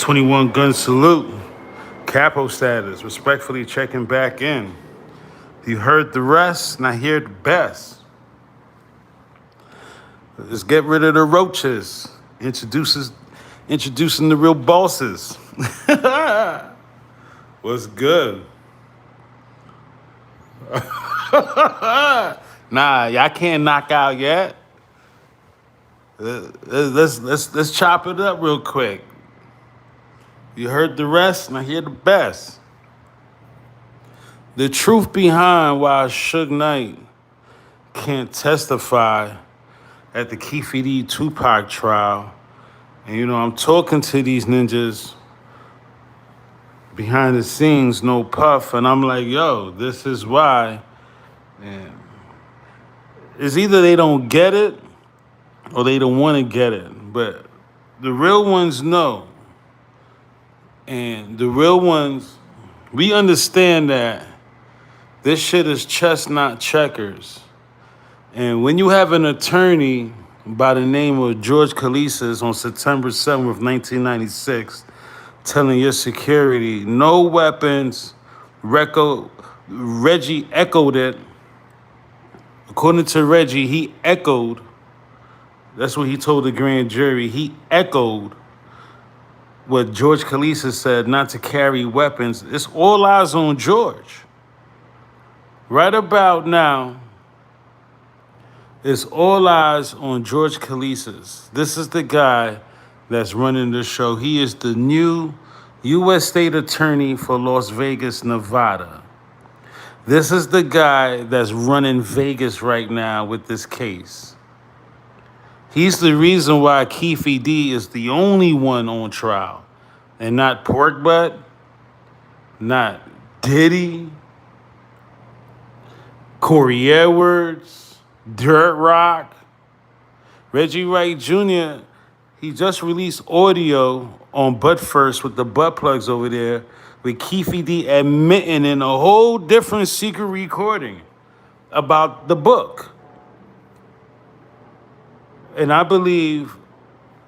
21 gun salute. Capo status. Respectfully checking back in. You heard the rest, now hear the best. Let's get rid of the roaches. Introducing the real bosses. What's good? Nah, y'all can't knock out yet. Let's chop it up real quick. You heard the rest, now hear the best. The truth behind why Suge Knight can't testify at the Keefe Tupac trial. And I'm talking to these ninjas behind the scenes, no puff, and I'm like, yo, this is why. And it's either they don't get it or they don't want to get it. But the real ones know. And the real ones, we understand that this shit is chess, not checkers. And when you have an attorney by the name of Georg Kelisis on September 7th, 1996, telling your security, no weapons, Reggie echoed it. According to Reggie, he echoed, that's what he told the grand jury, he echoed what Georg Kelisis said, not to carry weapons. It's all eyes on George. Right about now, it's all eyes on Georg Kelisis. This is the guy that's running the show. He is the new U.S. State Attorney for Las Vegas, Nevada. This is the guy that's running Vegas right now with this case. He's the reason why Keefe is the only one on trial, and not Pork Butt, not Diddy, Corey Edwards, Dirt Rock, Reggie Wright Jr. He just released audio on Butt First with the butt plugs over there, with Keefe admitting in a whole different secret recording about the book. And I believe,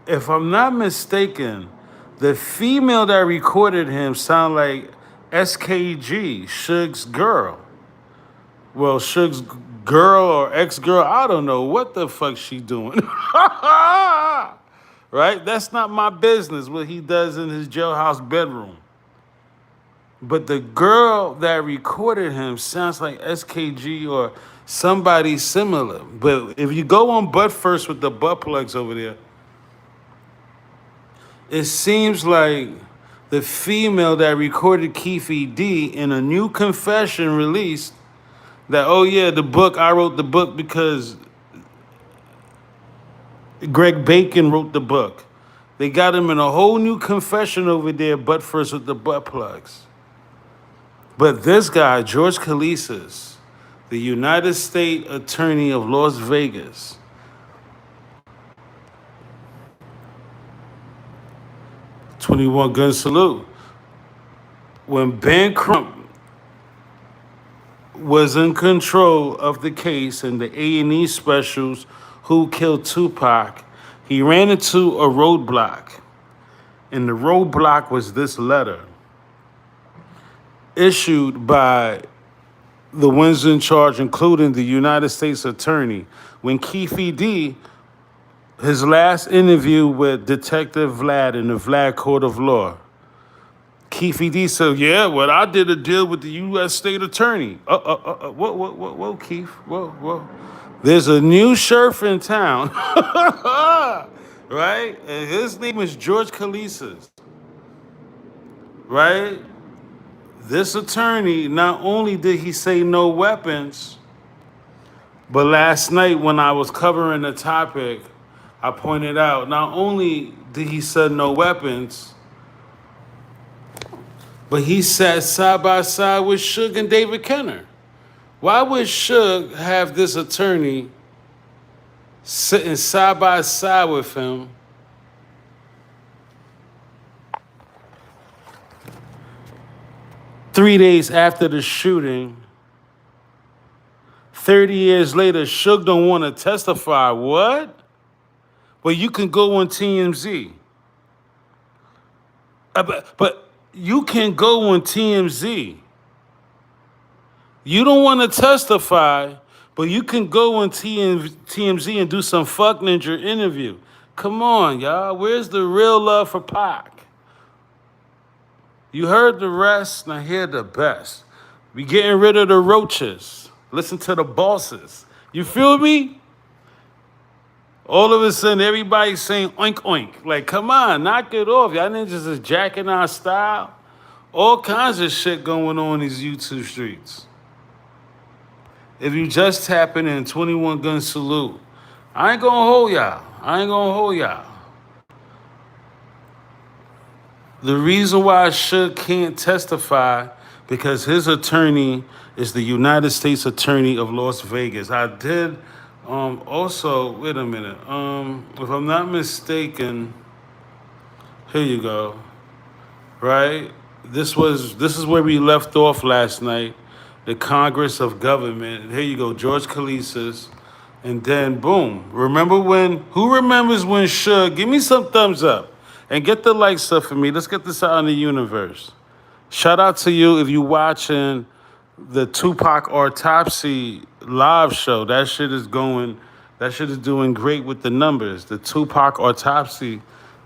if I'm not mistaken, the female that recorded him sound like SKG, Suge's girl. Well, Suge's girl or ex-girl, I don't know what the fuck she doing. Right? That's not my business, what he does in his jailhouse bedroom. But the girl that recorded him sounds like SKG or somebody similar. But if you go on Butt First with the butt plugs over there, it seems like the female that recorded Keefe in a new confession released that, oh yeah, the book, I wrote the book because Greg Bacon wrote the book. They got him in a whole new confession over there, Butt First with the butt plugs. But this guy, Georg Kelisis, the United States Attorney of Las Vegas, .21 gun salute. When Ben Crump was in control of the case and the A&E specials, Who Killed Tupac, he ran into a roadblock. And the roadblock was this letter issued by the ones in charge, including the United States Attorney. When Keefe his last interview with Detective Vlad in the Vlad Court of Law, Keefe said, yeah, well, I did a deal with the U.S. State Attorney. Whoa, Keefe, whoa. There's a new sheriff in town, right? And his name is Georg Kelisis, right? This attorney, not only did he say no weapons, but last night when I was covering the topic, I pointed out, not only did he say no weapons, but he sat side by side with Suge and David Kenner. Why would Suge have this attorney sitting side by side with him? Three days after the shooting, 30 years later, Suge don't want to testify. What? Well, you can go on TMZ. But you can go on TMZ. You don't want to testify, but you can go on TMZ and do some fuck ninja interview. Come on, y'all. Where's the real love for Pac? You heard the rest, now hear the best. We getting rid of the roaches. Listen to the bosses. You feel me? All of a sudden, everybody's saying oink oink. Like, come on, knock it off. Y'all ninjas is jacking our style. All kinds of shit going on in these YouTube streets. If you just tapping in 21 gun salute, I ain't gonna hold y'all. The reason why Suge can't testify because his attorney is the United States Attorney of Las Vegas. I did also, wait a minute. If I'm not mistaken, here you go. Right? This is where we left off last night. The Congress of Government. Here you go, Georg Kelisis. And then boom. Who remembers when Suge, give me some thumbs up and get the likes up for me. Let's get this out in the universe. Shout out to you if you watching the Tupac Autopsy live show. That shit is doing great with the numbers. The Tupac Autopsy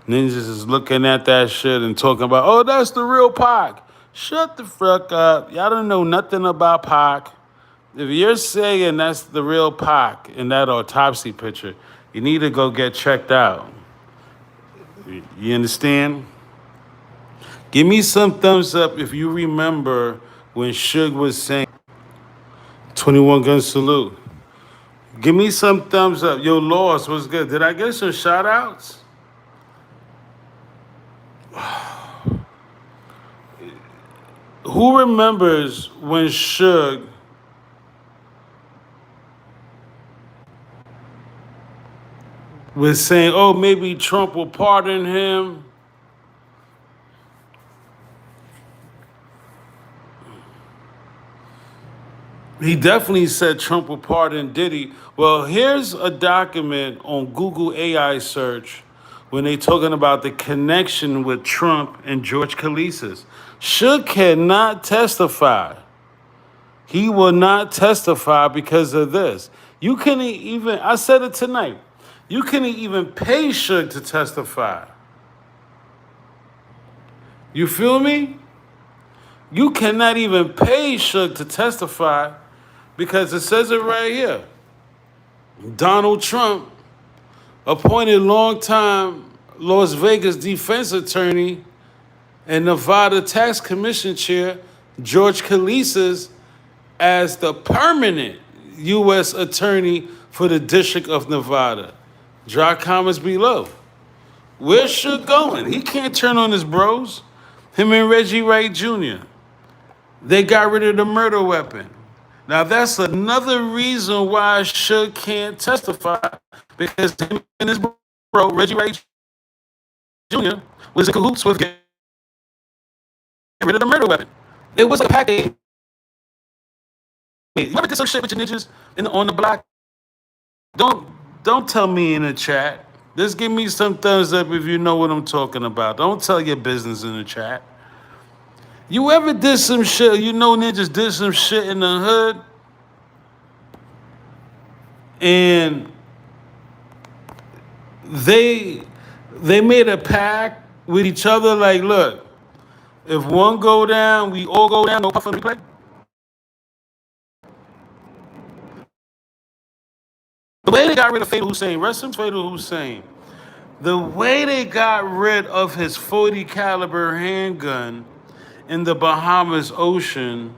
ninjas is looking at that shit and talking about, oh, that's the real Pac. Shut the fuck up. Y'all don't know nothing about Pac. If you're saying that's the real Pac in that autopsy picture, you need to go get checked out. You understand? Give me some thumbs up if you remember when Suge was saying 21 gun salute. Give me some thumbs up. Yo, Lost was good. Did I get some shout outs? Who remembers when Suge was saying, oh, maybe Trump will pardon him? He definitely said Trump will pardon Diddy. Well, here's a document on Google AI search when they talking about the connection with Trump and Georg Kelisis. Suge cannot testify. He will not testify because of this. You couldn't even, I said it tonight, you couldn't even pay Suge to testify. You feel me? You cannot even pay Suge to testify because it says it right here. Donald Trump appointed longtime Las Vegas defense attorney and Nevada Tax Commission chair Georg Kelisis as the permanent U.S. attorney for the District of Nevada. Drop comments below. Where's Suge going? He can't turn on his bros. Him and Reggie Wright Jr. They got rid of the murder weapon. Now that's another reason why Suge can't testify, because him and his bro, Reggie Wright Jr., was in cahoots with getting rid of the murder weapon. It was a package. You ever did some shit with your ninjas on the block? Don't tell me in the chat. Just give me some thumbs up if you know what I'm talking about. Don't tell your business in the chat. You ever did some shit, you know ninjas did some shit in the hood, and they made a pact with each other like, look, if one go down, we all go down, no puff on the replay? The way they got rid of Fatal Hussein, rest in Fatal Hussein, the way they got rid of his 40 caliber handgun in the Bahamas Ocean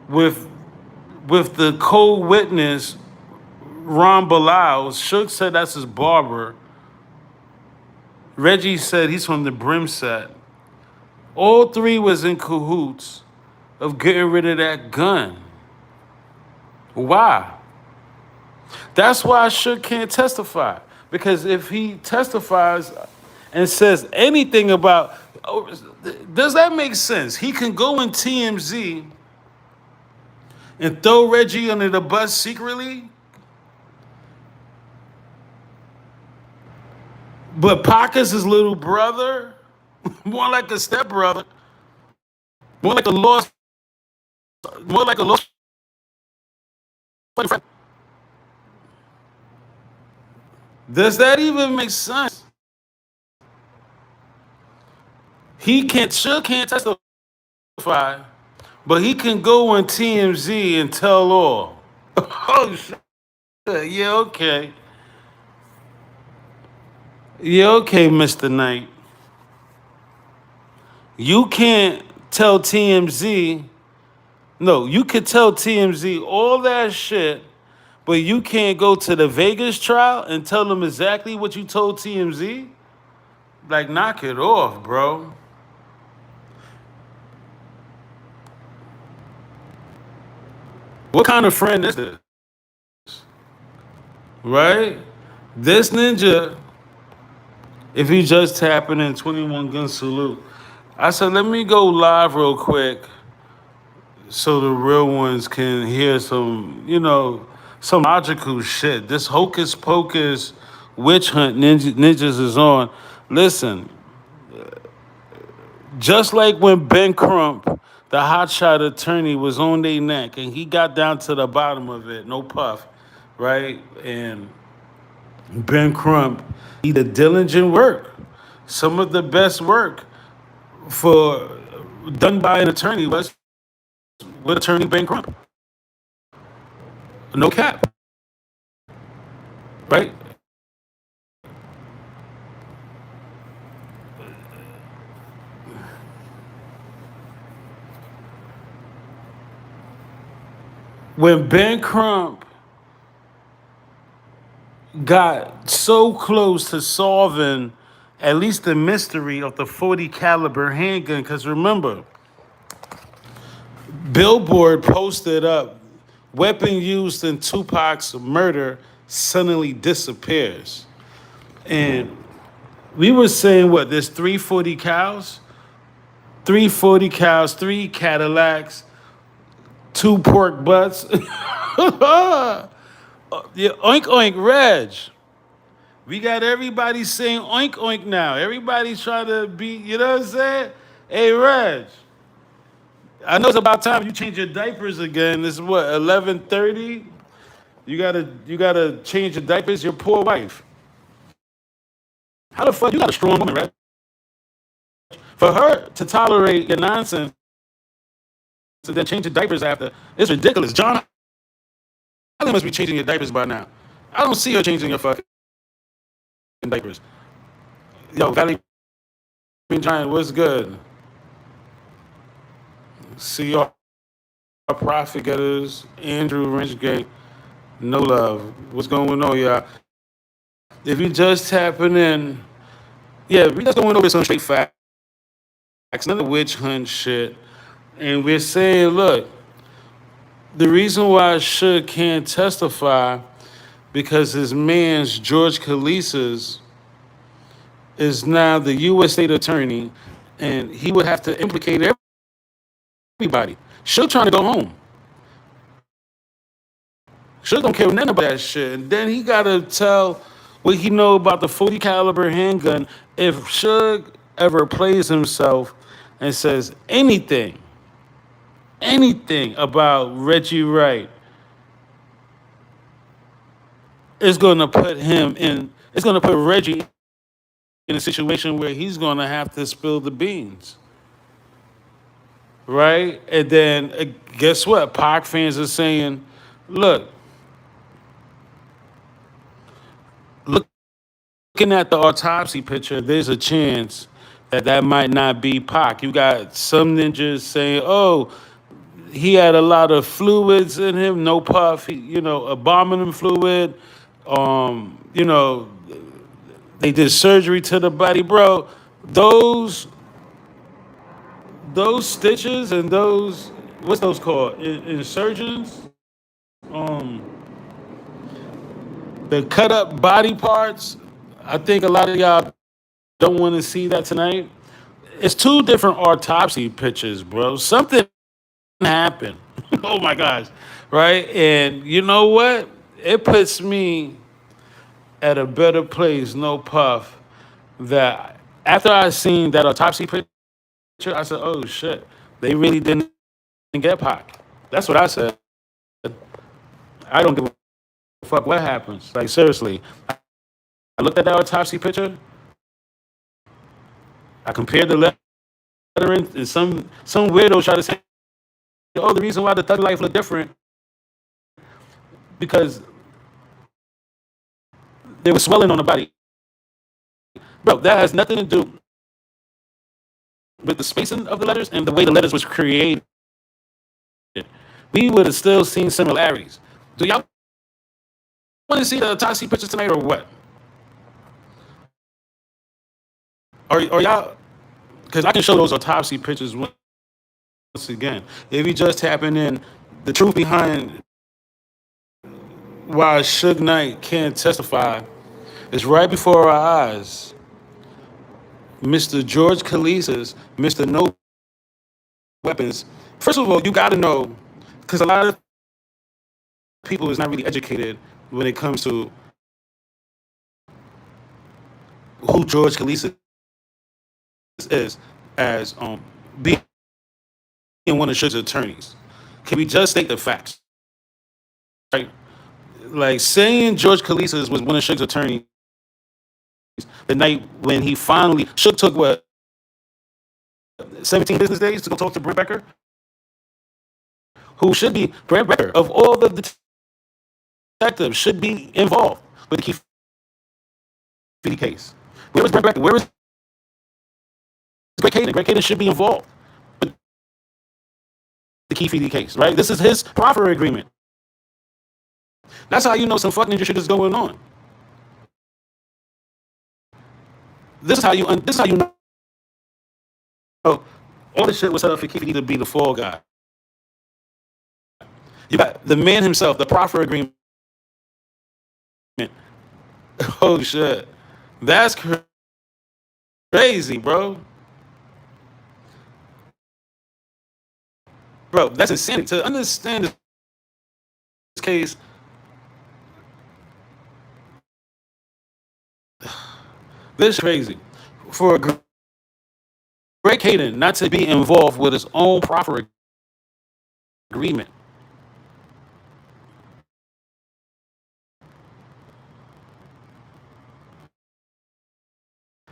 with the co-witness Ron Bilal. Suge said that's his barber. Reggie said he's from the Brim set. All three was in cahoots of getting rid of that gun. Why? That's why Suge can't testify. Because if he testifies and says anything about, does that make sense? He can go in TMZ and throw Reggie under the bus secretly, but Pac is his little brother. More like a stepbrother. More like a lost. More like a lost friend. Does that even make sense? Suge can't testify, but he can go on TMZ and tell all. Oh shit. Yeah, okay. Yeah, okay, Mr. Knight. You can't tell TMZ. No, you could tell TMZ all that shit, but you can't go to the Vegas trial and tell them exactly what you told TMZ? Like, knock it off, bro. What kind of friend is this? Right? This ninja, if he just tapping in 21 gun salute. I said, let me go live real quick so the real ones can hear some logical shit. This hocus pocus witch hunt ninjas is on. Listen, just like when Ben Crump, the hotshot attorney, was on their neck and he got down to the bottom of it, no puff, right? And Ben Crump, he did diligent work. Some of the best work for done by an attorney was with attorney Ben Crump. No cap, right? When Ben Crump got so close to solving at least the mystery of the 40 caliber handgun, because remember, Billboard posted up weapon used in Tupac's murder suddenly disappears. And we were saying what, there's 340 cows? 340 cows, 3 Cadillacs, 2 pork butts. Yeah, oink oink Reg. We got everybody saying oink oink now. Everybody's trying to be, you know what I'm saying? Hey Reg, I know it's about time you change your diapers again. This is what, 11:30? You gotta change your diapers, your poor wife. How the fuck you got a strong woman, Reg? For her to tolerate your nonsense and then change your diapers after, it's ridiculous. John Holland must be changing your diapers by now. I don't see her changing your fucking diapers. Yo, Valley Giant, what's good? See y'all profit getters, Andrew Wrenchgate, no love. What's going on, y'all? If you just tapping in, yeah, we just going over some straight facts, none of the witch hunt shit. And we're saying, look, the reason why Suge can't testify because his man's George Kelisis is now the U.S. state attorney, and he would have to implicate everybody. Suge trying to go home. Suge don't care nothing about that shit. And then he gotta tell what he know about the 40 caliber handgun. If Suge ever plays himself and says anything about Reggie Wright, it's gonna put him in. It's gonna put Reggie in a situation where he's gonna have to spill the beans, right? And then guess what? Pac fans are saying, look, looking at the autopsy picture, there's a chance that that might not be Pac. You got some ninjas saying, oh, he had a lot of fluids in him, no puff, abominant fluid. You know, they did surgery to the body, bro. Those stitches and those, what's those called? Insurgents. Um, the cut up body parts. I think a lot of y'all don't want to see that tonight. It's 2 different autopsy pictures, bro. Something happened. Oh my gosh. Right? And you know what? It puts me at a better place, no puff, that After I seen that autopsy picture, I said, "Oh shit, they really didn't get Pac." That's what I said. I don't give a fuck what happens. Like seriously, I looked at that autopsy picture. I compared the lettering, and some weirdo tried to say, "Oh, the reason why the thug life look different because there was swelling on the body." Bro, that has nothing to do with the spacing of the letters and the way the letters was created. We would have still seen similarities. Do y'all want to see the autopsy pictures tonight or what? Or y'all? Because I can show those autopsy pictures once again. If you just tapping in, the truth behind why Suge Knight can't testify is right before our eyes. Mr. Georg Kelisis, Mr. No Weapons. First of all, you got to know, because a lot of people is not really educated when it comes to who Georg Kelisis is as being one of Suge's attorneys. Can we just state the facts? Right? Like saying Georg Kelisis was one of Suge's attorneys the night when he finally Suge took what 17 business days to go talk to Brent Becker, who should be Brent Becker of all the detectives should be involved with the Keefe case. Where was Brent Becker? Where was Greg Caden? Greg Caden should be involved with the Keefe case, right? This is his proffer agreement. That's how you know some fucking shit is going on. This is how you know all this shit was set up for Keefe to be the fall guy. You got the man himself, the proffer agreement. Oh shit, that's crazy, bro. Bro, that's insanity. To understand this case, this is crazy. For Greg Caden not to be involved with his own proffer agreement.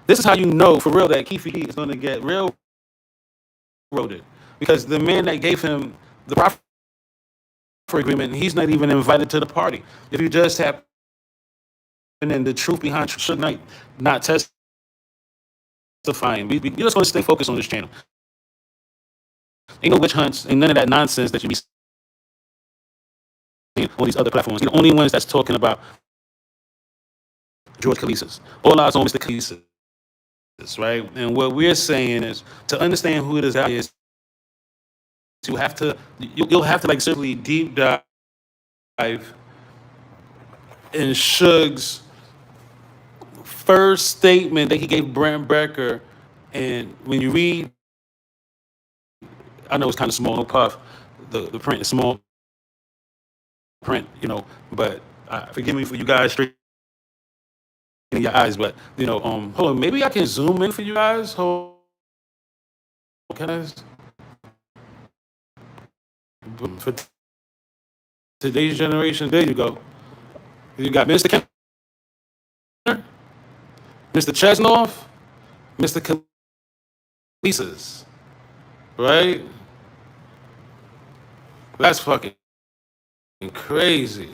This is how you know for real that Keefe is going to get railroaded, because the man that gave him the proffer agreement, he's not even invited to the party. If you just have and the truth behind Suge Knight not testifying, you just want to stay focused on this channel. Ain't no witch hunts, ain't none of that nonsense that you be seeing on these other platforms. You're the only ones that's talking about Georg Kelisis. All eyes on Mr. Kelesis, right? And what we're saying is to understand who it is out here, you'll have to like simply deep dive in Suge's first statement that he gave Brent Becker. And when you read, I know it's kind of small, no puff, the print is small print, but forgive me for you guys straight in your eyes, but hold on, maybe I can zoom in for you guys. Can I? For today's generation, there you go. You got Mr. Kenner, Mr. Chesnoff, Mr. Kelesis, right? That's fucking crazy.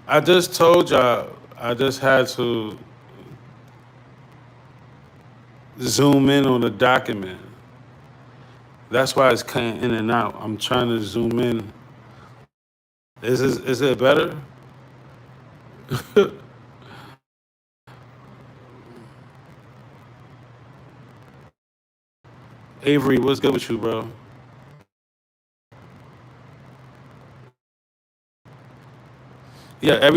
I just told y'all I just had to zoom in on the document. That's why it's cutting in and out. I'm trying to zoom in. Is it better? Avery, what's good with you, bro? Yeah,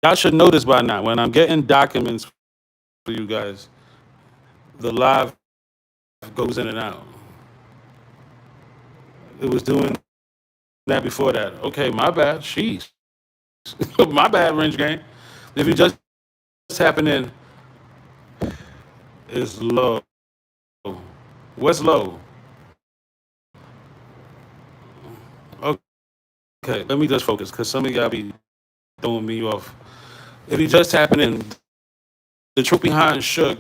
y'all should know this by now. When I'm getting documents for you guys, the live goes in and out. it was doing that before that. Okay, my bad. Sheesh. My bad, Range Gang. If you just tapping in, it's low. What's low? Okay, let me just focus because some of y'all be throwing me off. If you just tapping in, the truth behind Suge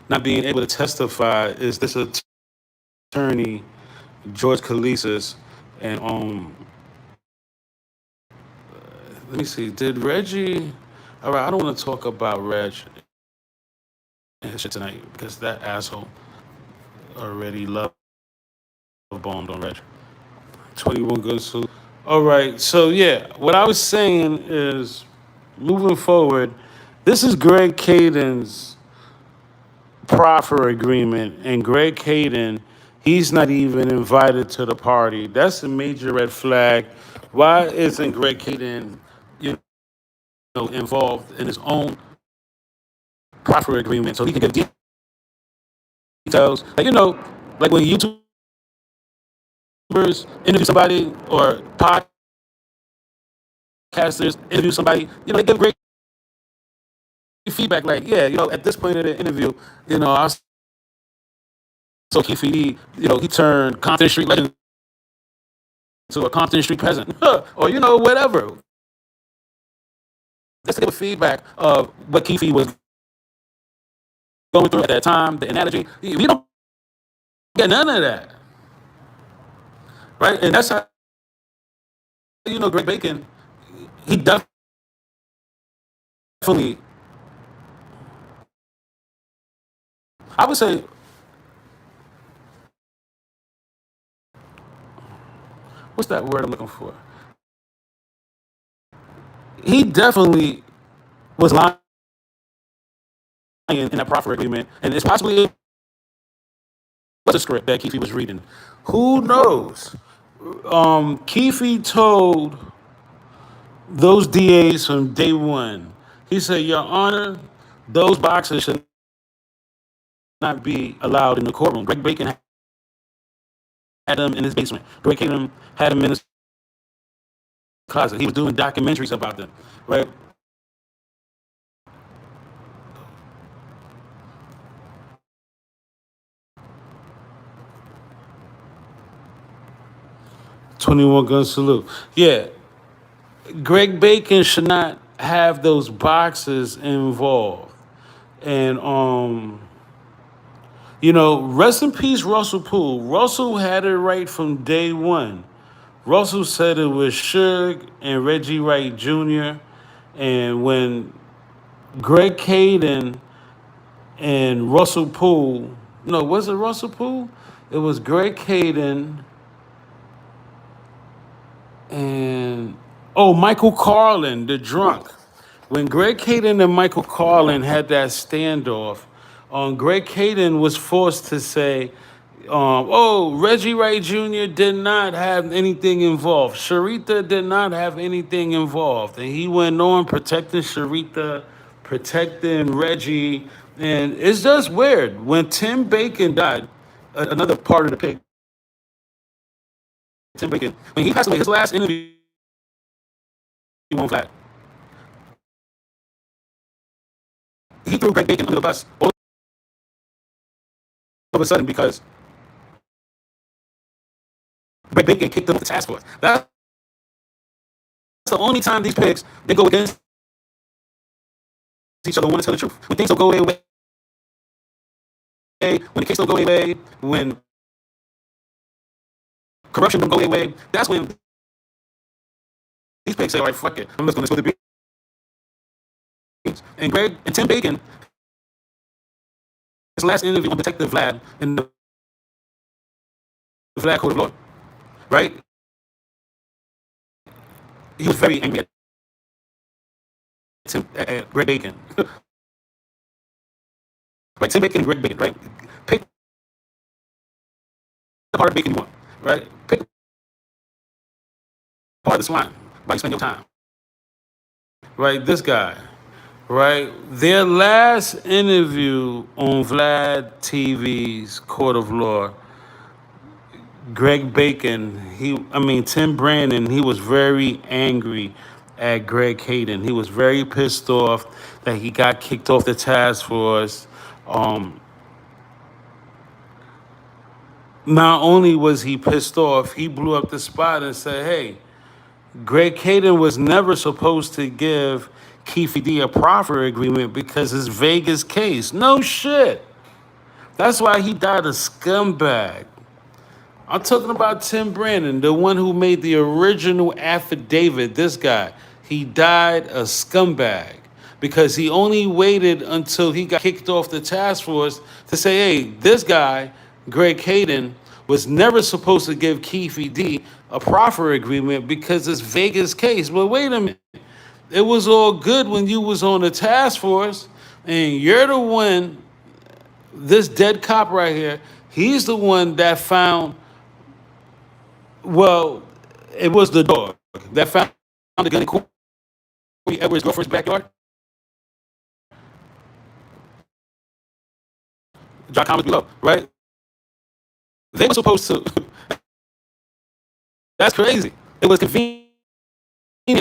not being able to testify is this attorney, Georg Kelisis, and let me see, did Reggie? All right, I don't want to talk about Reg and his shit tonight because that asshole already love bombed on Reg. 21 good salute. All right, so yeah, what I was saying is moving forward, this is Greg Caden's proffer agreement, and Greg Caden, he's not even invited to the party. That's a major red flag. Why isn't Greg Caden, you involved in his own proffer agreement so he can get details? Like like when YouTubers interview somebody or podcasters interview somebody, they give great feedback. Like, yeah, at this point of the interview, I so Keefe, he turned Compton Street legend to a Compton Street peasant, or whatever. Let's give a feedback of what Keefe was going through at that time, the analogy. We don't get none of that, right? And that's how Greg Bacon, he definitely, I would say, what's that word I'm looking for? He definitely was lying in that proffer agreement, and it's possibly was a script that Keefe was reading. Who knows? Keefe told those DAs from day one. He said, "Your Honor, those boxes should not be allowed in the courtroom." Greg Bacon had them in his basement. Greg Bacon had them in his closet. He was doing documentaries about them, right? 21 gun salute. Yeah, Greg Bacon should not have those boxes involved. And rest in peace, Russell Poole. Russell had it right from day one. Russell said it was Suge and Reggie Wright Jr. And when Greg Caden and Russell Poole, no, was it Russell Poole? It was Greg Caden and Michael Carlin, the drunk. When Greg Caden and Michael Carlin had that standoff, Greg Caden was forced to say, Reggie Wright Jr. did not have anything involved. Sharita did not have anything involved. And he went on protecting Sharita, protecting Reggie. And it's just weird. When Tim Bacon died, another part of the pic, Tim Bacon, when he passed away, his last interview, he won flat. He threw Greg Bacon under the bus all of a sudden because Greg Bacon kicked him off the task force. That's the only time these pigs, they go against each other, want to tell the truth. When things don't go their way, when the case don't go their way, when corruption don't go their way, that's when these pigs say, all right, fuck it, I'm just going to split the beans. And Tim Bacon, his last interview on Detective Vlad in the Vlad Court of Law, right? He was very angry at Greg Bacon. Right, Tim Bacon and Greg Bacon, right? Pick the part of Bacon you want, right? Pick the part of the swine, why you spend your time. Right, this guy, right? Their last interview on Vlad TV's Court of Law, Greg Bacon, Tim Brandon, he was very angry at Greg Hayden. He was very pissed off that he got kicked off the task force. Um, Not only was he pissed off, he blew up the spot and said, hey, Greg Hayden was never supposed to give Keefe a proffer agreement because it's Vegas case. No shit. That's why he died a scumbag. I'm talking about Tim Brandon, the one who made the original affidavit. This guy, he died a scumbag because he only waited until he got kicked off the task force to say, hey, this guy, Greg Hayden, was never supposed to give Keefe a proffer agreement because it's Vegas case. But wait a minute. It was all good when you was on the task force and you're the one, this dead cop right here, he's the one that found, well, it was the dog that found the gun in Corey Edwards' girlfriend's backyard. Drop comments below, right? They were supposed to. That's crazy. It was convenient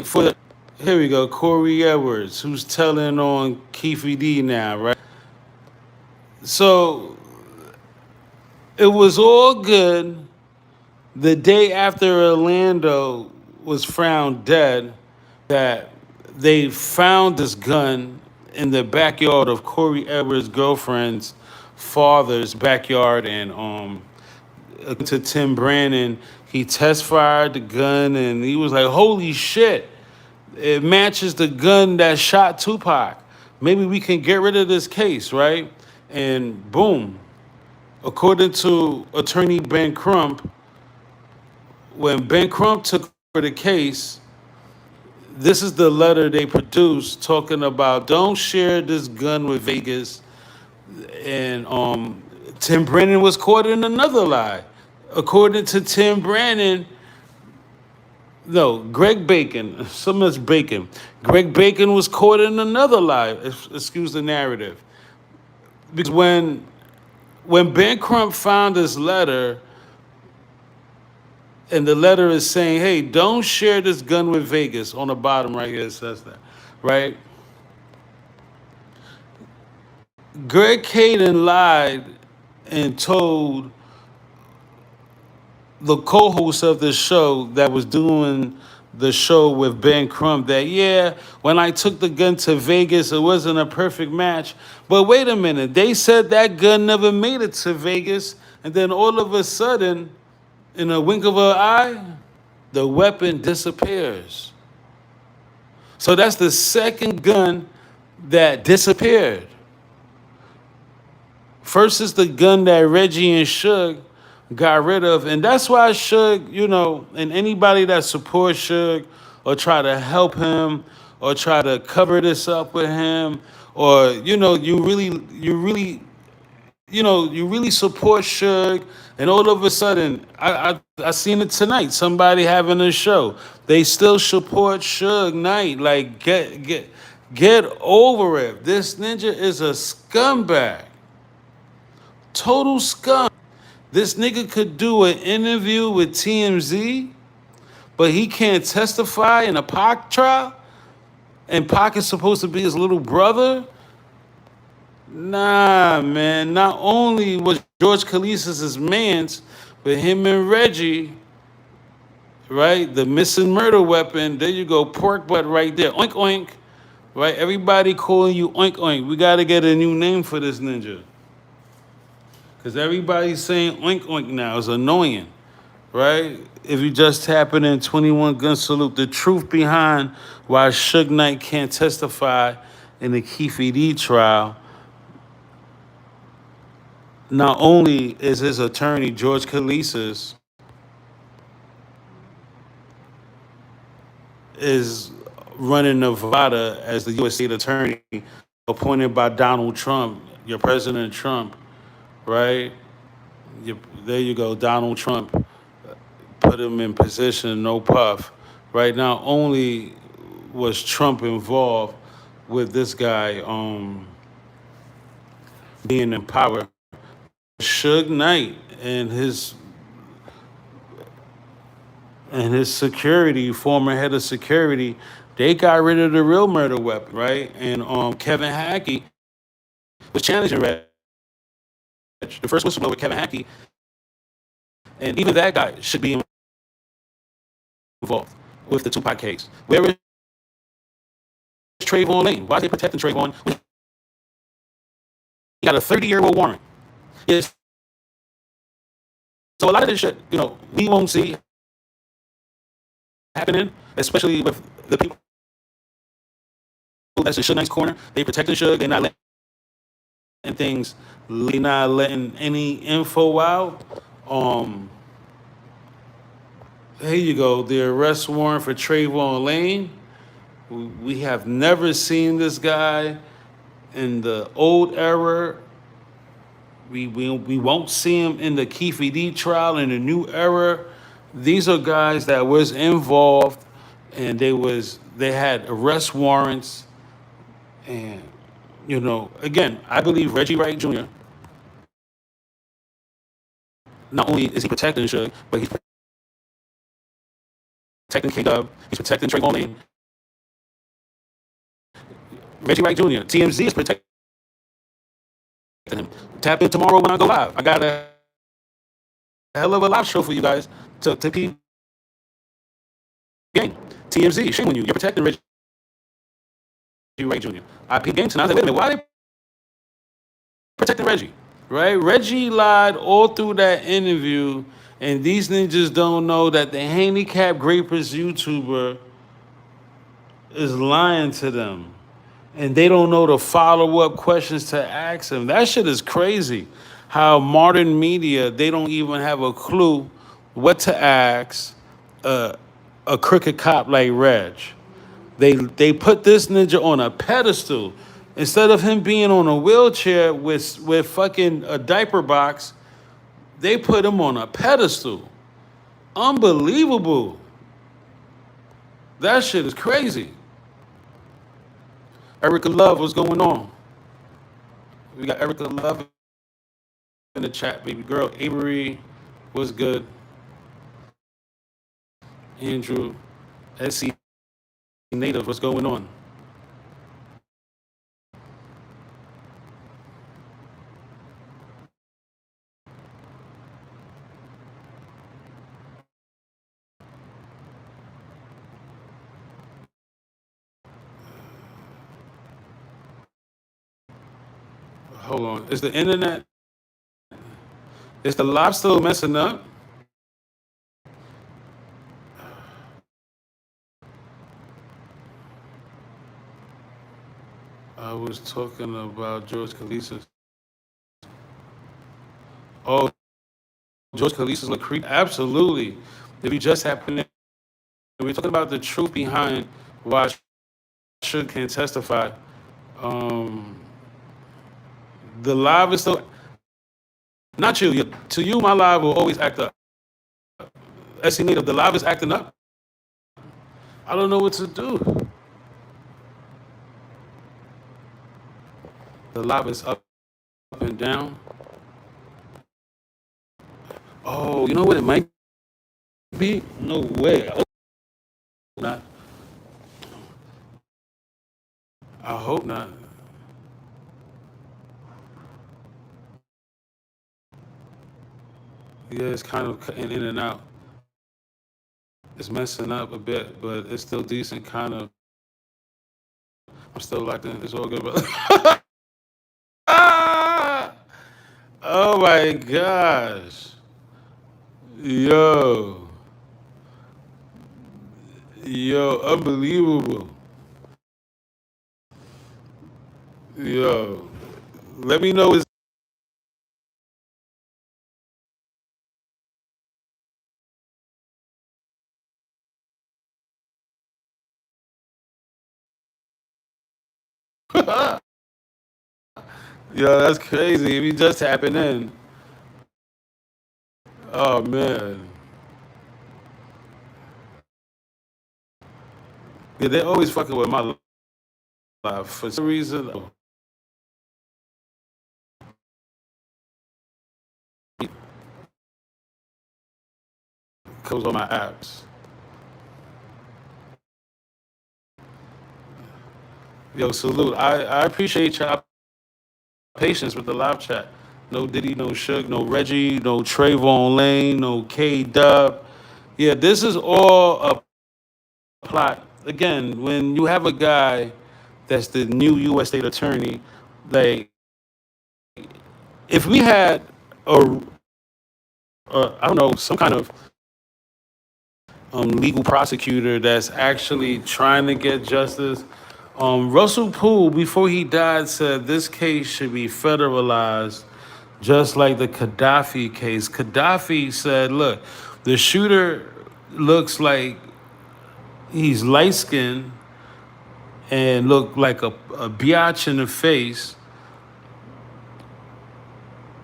for the. Here we go, Corey Edwards, who's telling on Keefe now, right? So it was all good the day after Orlando was found dead, that they found this gun in the backyard of Corey Edwards' girlfriend's father's backyard, and to Tim Brandon, he test fired the gun, and he was like, "Holy shit! It matches the gun that shot Tupac. Maybe we can get rid of this case, right?" And boom, according to attorney Ben Crump, when Ben Crump took for the case, this is the letter they produced talking about don't share this gun with Vegas. And Tim Brandon was caught in another lie. According to Tim Brandon, no, Greg Bacon, so much bacon. Greg Bacon was caught in another lie. Excuse the narrative. Because when Ben Crump found this letter, and the letter is saying, hey, don't share this gun with Vegas. On the bottom right here, it says that, right? Greg Hayden lied and told the co-host of the show that was doing the show with Ben Crump that, yeah, when I took the gun to Vegas, it wasn't a perfect match. But wait a minute, they said that gun never made it to Vegas. And then all of a sudden, in a wink of an eye, the weapon disappears. So that's the second gun that disappeared. First is the gun that Reggie and Suge got rid of. And that's why Suge, and anybody that supports Suge or try to help him or try to cover this up with him, or, you really support Suge, and all of a sudden, I seen it tonight. Somebody having a show, they still support Suge Knight. Like, get over it. This ninja is a scumbag, total scum. This nigga could do an interview with TMZ, but he can't testify in a Pac trial, and Pac is supposed to be his little brother. Nah, man. Not only was George Kelisis his mans, but him and Reggie, right? The missing murder weapon. There you go, pork butt right there. Oink oink. Right? Everybody calling you oink oink. We gotta get a new name for this ninja. Cause everybody's saying oink oink now. It's annoying. Right? If you just tapping in 21 Gun Salute, the truth behind why Suge Knight can't testify in the Keefe trial. Not only is his attorney, George Kelisis, is running Nevada as the U.S. state attorney appointed by Donald Trump, your President Trump, right? There you go, Donald Trump put him in position, no puff, right? Not only was Trump involved with this guy being in power, Suge Knight and his and his security, former head of security, they got rid of the real murder weapon, right? And Kevin Hackey was challenging Reg, the first whistleblower, Kevin Hackey, and even that guy should be involved with the Tupac case. Where is Trayvon Lane? Why are they protecting Trayvon? He got a 30-year-old warrant. Yes. So a lot of this shit, we won't see happening, especially with the people that's in Suge Knight's corner. They protecting Suge. They're not letting things. They're not letting any info out. Here you go. The arrest warrant for Trayvon Lane. We have never seen this guy in the old era. We won't see him in the Keefe trial in the new era. These are guys that was involved, and they had arrest warrants, and again, I believe Reggie Wright Jr. Not only is he protecting Suge, but he's protecting K Dub, he's protecting Trayvon Lane. Reggie Wright Jr. TMZ is protecting him. Tap in tomorrow when I go live. I got a hell of a live show for you guys to keep game. TMZ, shame on you. You're protecting Reggie Wright Jr. I peep game tonight. I was like, wait a minute, why are they protecting Reggie? Right? Reggie lied all through that interview, and these ninjas don't know that the handicap rapist YouTuber is lying to them. And they don't know the follow-up questions to ask him. That shit is crazy. How modern media, they don't even have a clue what to ask a crooked cop like Reg. They put this ninja on a pedestal. Instead of him being on a wheelchair with fucking a diaper box, they put him on a pedestal. Unbelievable. That shit is crazy. Erica Love, what's going on? We got Erica Love in the chat, baby girl. Avery, what's good? Andrew, SC Native, what's going on? Hold on. Is the internet, is the live still messing up? I was talking about Georg Kelisis. Oh, Georg Kelisis look creep? Absolutely. If you just happened, we're talking about the truth behind why Suge can't testify. The live is still, not you. To you, my live will always act up. SC Native, the live is acting up. I don't know what to do. The live is up and down. Oh, you know what it might be? No way. I hope not. I hope not. Yeah, it's kind of cutting in and out. It's messing up a bit, but it's still decent, kind of. I'm still locked in. It's all good, brother. Ah! Oh my gosh. Yo. Yo, unbelievable. Yo. Let me know. Yo, that's crazy. If you just tapping in. Oh man. Yeah, they always fucking with my life for some reason. Close all my apps. Yo, salute. I appreciate y'all patience with the live chat. No Diddy, no Suge, no Reggie, no Trayvon Lane, no K Dub. Yeah, this is all a plot. Again, when you have a guy that's the new U.S. state attorney, like if we had a, I don't know, some kind of legal prosecutor that's actually trying to get justice. Russell Poole, before he died, said this case should be federalized, just like the Gaddafi case. Gaddafi said, look, the shooter looks like he's light skinned and look like a biatch in the face.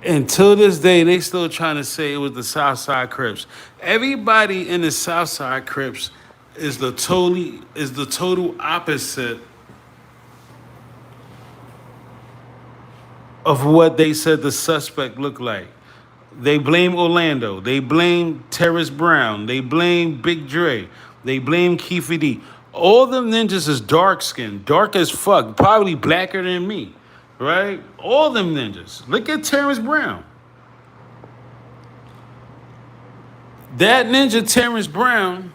Until this day, they still trying to say it was the Southside Crips. Everybody in the Southside Crips is the total opposite of what they said the suspect looked like. They blame Orlando. They blame Terrence Brown. They blame Big Dre. They blame Keefe D. All them ninjas is dark skinned, dark as fuck, probably blacker than me, right? All them ninjas. Look at Terrence Brown. That ninja Terrence Brown,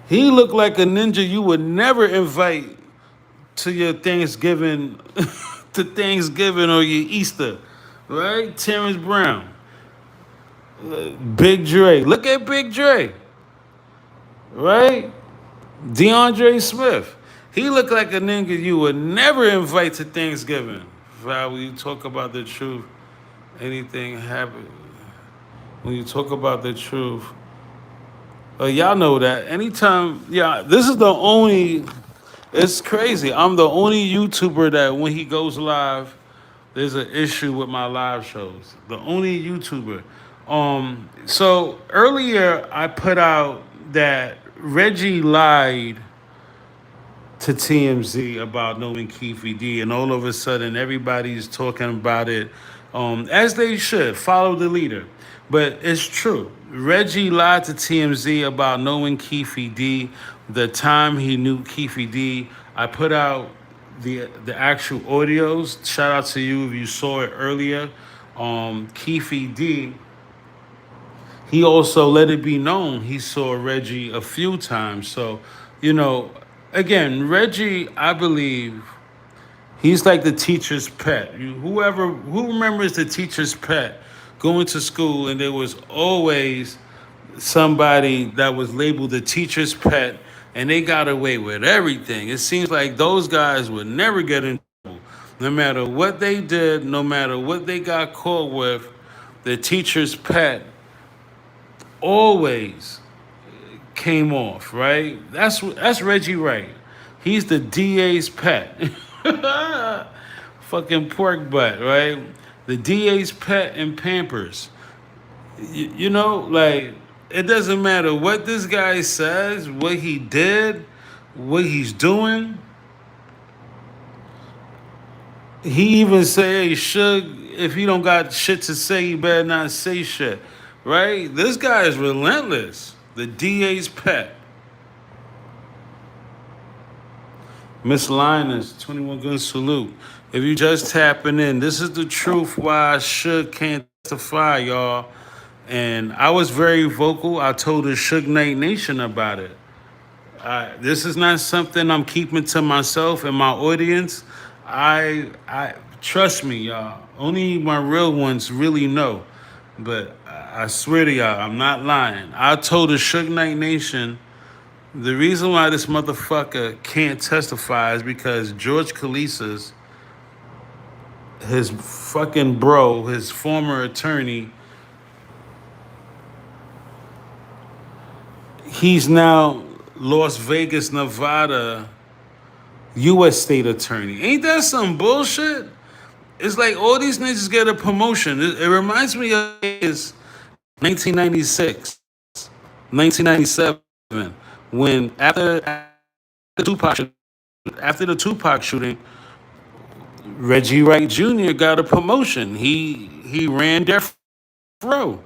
he looked like a ninja you would never invite to your Thanksgiving, to Thanksgiving or your Easter, right? Terrence Brown, Big Dre. Look at Big Dre, right? DeAndre Smith. He looked like a nigga you would never invite to Thanksgiving. When you talk about the truth, anything happen. When you talk about the truth, y'all know that. Anytime, yeah, this is the only. It's crazy. I'm the only YouTuber that when he goes live, there's an issue with my live shows. The only YouTuber. So earlier I put out that Reggie lied to TMZ about knowing Keefe D, and all of a sudden everybody's talking about it, as they should. Follow the leader, but it's true. Reggie lied to TMZ about knowing Keefe D. The time he knew Keefe D, I put out the actual audios. Shout out to you if you saw it earlier. Keefe D, he also let it be known he saw Reggie a few times. So, you know, again, Reggie, I believe he's like the teacher's pet. Who remembers the teacher's pet going to school and there was always somebody that was labeled the teacher's pet and they got away with everything. It seems like those guys would never get in trouble. No matter what they did, no matter what they got caught with, the teacher's pet always came off, right? That's Reggie Wright. He's the DA's pet. Fucking pork butt, right? The DA's pet and Pampers. You know, like, it doesn't matter what this guy says, what he did, what he's doing. He even say, hey, Suge, if he don't got shit to say, he better not say shit. Right? This guy is relentless. The DA's pet. Miss Linus, 21 gun salute. If you just tapping in, this is the truth why Suge can't testify, y'all. And I was very vocal. I told the Suge Knight Nation about it. This is not something I'm keeping to myself and my audience. I trust me, y'all. Only my real ones really know. But I swear to y'all, I'm not lying. I told the Suge Knight Nation the reason why this motherfucker can't testify is because Georg Kelisis, his fucking bro, his former attorney, he's now Las Vegas, Nevada, U.S. state attorney. Ain't that some bullshit? It's like all these niggas get a promotion. It reminds me of his 1996, 1997, when after the Tupac shooting, Reggie Wright Jr. got a promotion. He ran death row.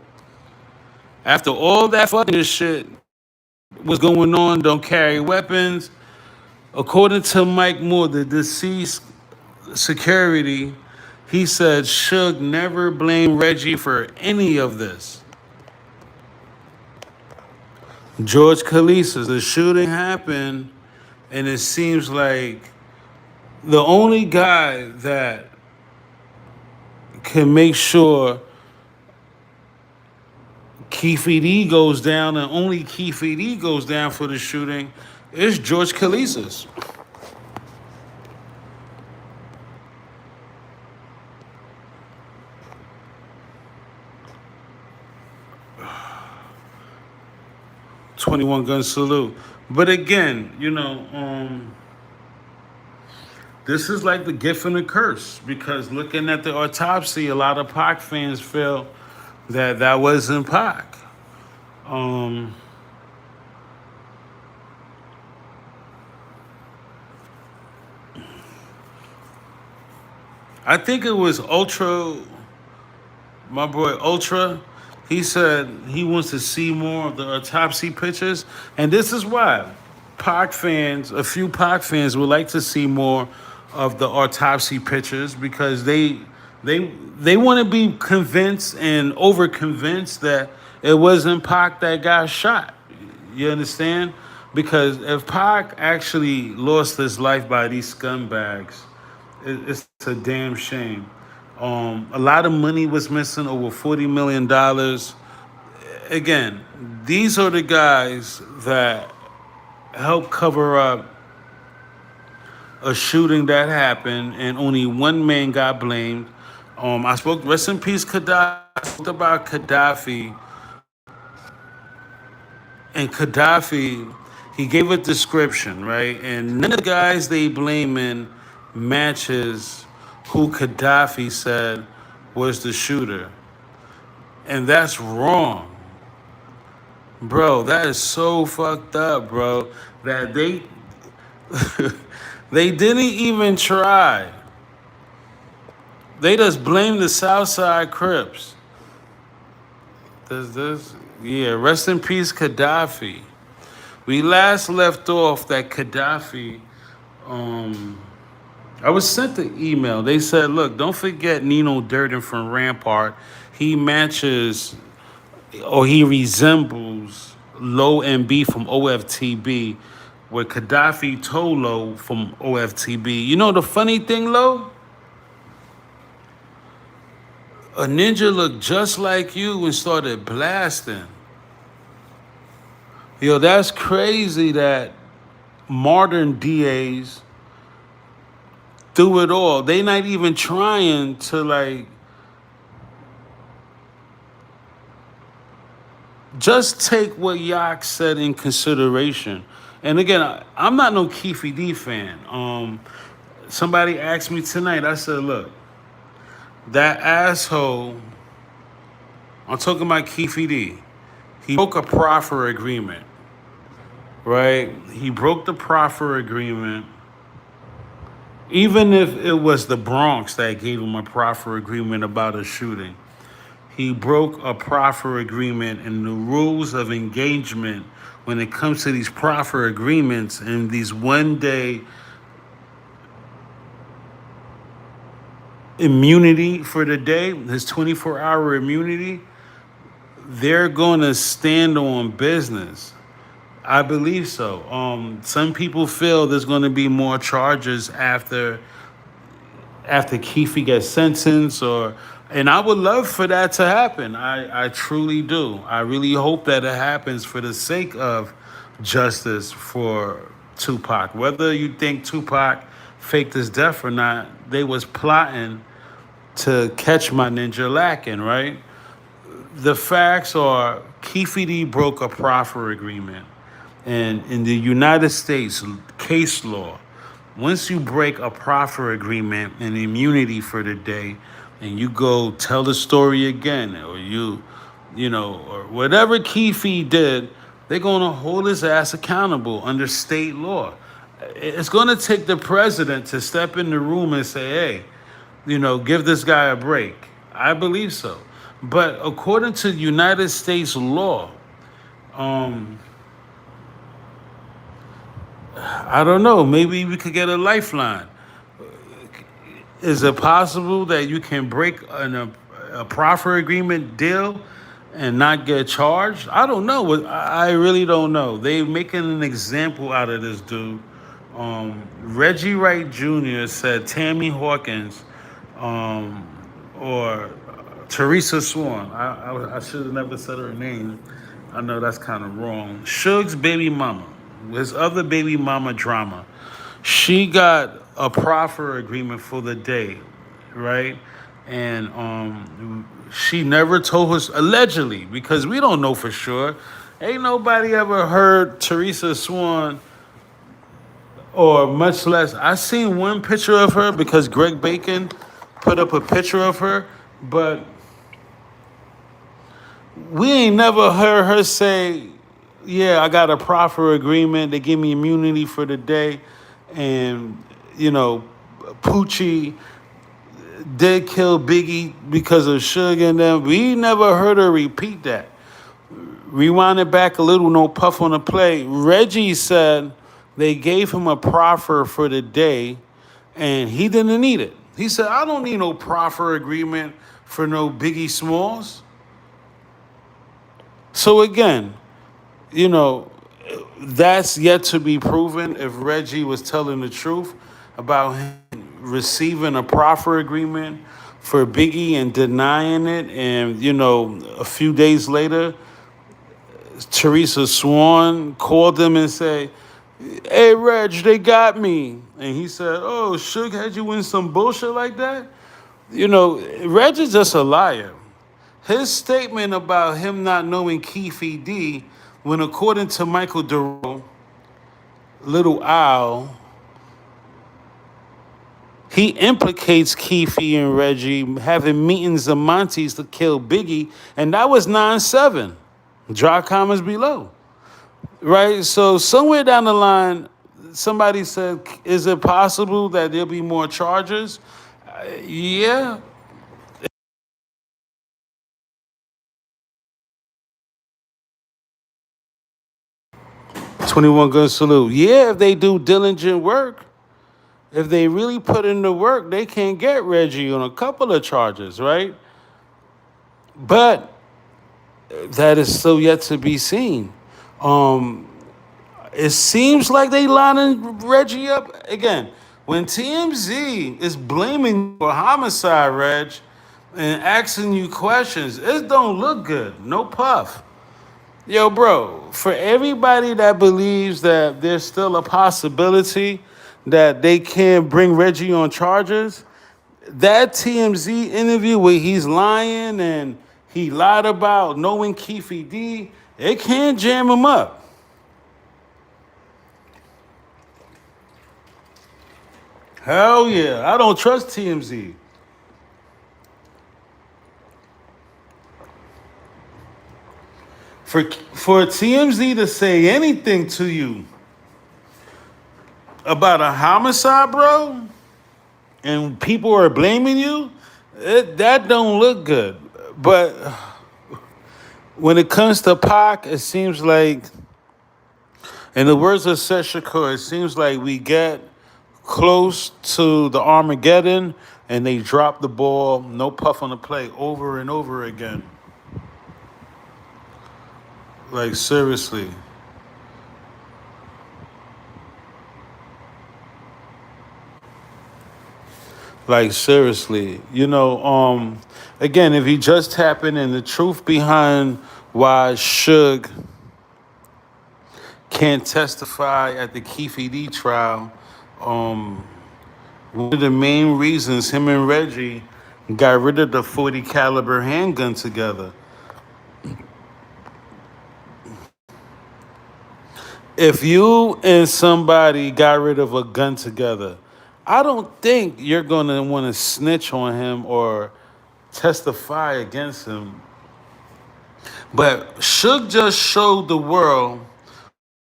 After all that fucking shit was going on, don't carry weapons. According to Mike Moore, the deceased security, he said Suge never blamed Reggie for any of this. Georg Kelisis, the shooting happened, and it seems like the only guy that can make sure Keefe goes down, and only Keefe goes down for the shooting, is Georg Kelisis. 21 gun salute. But again, this is like the gift and the curse, because looking at the autopsy, a lot of Pac fans feel that that wasn't Pac. I think it was my boy Ultra. He said he wants to see more of the autopsy pictures, and this is why a few Pac fans would like to see more of the autopsy pictures, because they want to be convinced and over convinced that it wasn't Pac that got shot. You understand? Because if Pac actually lost his life by these scumbags, it's a damn shame. A lot of money was missing, over $40 million. Again, these are the guys that helped cover up a shooting that happened, and only one man got blamed. Rest in peace, Gaddafi. I spoke about Gaddafi, and Gaddafi, he gave a description, right? And none of the guys they blaming matches who Gaddafi said was the shooter. And that's wrong. Bro, that is so fucked up, bro. That they they didn't even try. They just blamed the Southside Crips. Yeah, rest in peace, Gaddafi. We last left off that Gaddafi, I was sent the email. They said, look, don't forget Nino Durden from Rampart. He matches, or he resembles Low MB from OFTB, with Gaddafi Tolo from OFTB. You know the funny thing, Low? A ninja looked just like you and started blasting. Yo, that's crazy that modern DAs do it all. They not even trying to just take what Yak said in consideration. And again, I'm not no Keefe D fan. Somebody asked me tonight, I said, look, that asshole, I'm talking about Keefe D, he broke a proffer agreement, right? He broke the proffer agreement. Even if it was the Bronx that gave him a proffer agreement about a shooting, he broke a proffer agreement, and the rules of engagement when it comes to these proffer agreements and these one-day immunity for the day, his 24-hour immunity, they're going to stand on business. I believe so. Some people feel there's going to be more charges after Keefe gets sentenced, and I would love for that to happen. I truly do. I really hope that it happens for the sake of justice for Tupac. Whether you think Tupac faked his death or not, they was plotting to catch my ninja lacking, right? The facts are Keefe D broke a proffer agreement. And in the United States case law, once you break a proffer agreement and immunity for the day, and you go tell the story again, or or whatever Keefe did, they're going to hold his ass accountable under state law. It's going to take the president to step in the room and say, hey, give this guy a break. I believe so. But according to United States law, I don't know. Maybe we could get a lifeline. Is it possible that you can break a proffer agreement deal and not get charged? I don't know. I really don't know. They making an example out of this dude. Reggie Wright Jr. said Tammy Hawkins, um, or Teresa Swan. I should have never said her name. I know that's kind of wrong. Suge's baby mama, his other baby mama drama. She got a proffer agreement for the day, right? And she never told us, allegedly, because we don't know for sure. Ain't nobody ever heard Teresa Swan, or much less. I seen one picture of her because Greg Bacon put up a picture of her, but we ain't never heard her say, "Yeah, I got a proffer agreement. They give me immunity for the day," and you know, Poochie did kill Biggie because of Suge and them. We never heard her repeat that. Rewind it back a little, no puff on the play. Reggie said they gave him a proffer for the day and he didn't need it. He said, I don't need no proffer agreement for no Biggie Smalls. So again, you know, that's yet to be proven if Reggie was telling the truth about him receiving a proffer agreement for Biggie and denying it. And, you know, a few days later, Teresa Swan called him and said, hey, Reg, they got me. And he said, oh, Suge had you in some bullshit like that? You know, Reg is just a liar. His statement about him not knowing Keefe D, when according to Michael Duro, Little Al, he implicates Keefe and Reggie having meetings of Monty's to kill Biggie, and that was 9/7. Drop comments below. Right? So somewhere down the line, somebody said, is it possible that there'll be more charges? Yeah. 21 gun salute. Yeah, if they do diligent work, if they really put in the work, they can get Reggie on a couple of charges, right? But that is still yet to be seen. Um, it seems like they lining Reggie up again. When TMZ is blaming you for homicide, Reg, and asking you questions, it don't look good. No puff. Yo, bro, for everybody that believes that there's still a possibility that they can bring Reggie on charges, that TMZ interview where he's lying and he lied about knowing Keefe D, it can't jam him up. Hell yeah, I don't trust TMZ. For TMZ to say anything to you about a homicide, bro, and people are blaming you, that don't look good. But when it comes to Pac, it seems like, in the words of Seth Shakur, it seems like we get close to the Armageddon and they drop the ball, no puff on the play, over and over again. Like, seriously. Like, seriously. You know, again, if you just tap in and the truth behind why Suge can't testify at the Keefe D trial, one of the main reasons him and Reggie got rid of the 40 caliber handgun together. If you and somebody got rid of a gun together, I don't think you're going to want to snitch on him or testify against him. But Suge just showed the world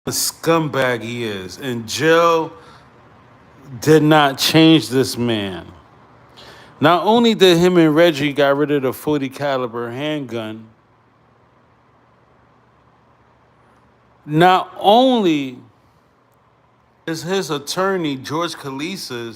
the scumbag he is. And jail did not change this man. Not only did him and Reggie got rid of the 40 caliber handgun, not only is his attorney, George Kelisis,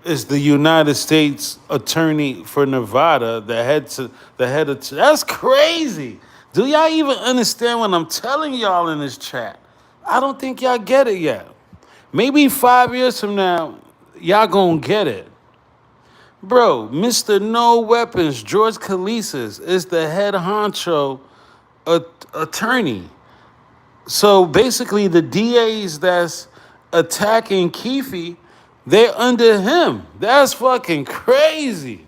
is the United States attorney for Nevada, the head of that's crazy. Do y'all even understand what I'm telling y'all in this chat? I don't think y'all get it yet. Maybe 5 years from now, y'all gonna get it. Bro, Mr. No Weapons, George Kelisis, is the head honcho attorney. So basically, the DAs that's attacking Keefe, they're under him. That's fucking crazy.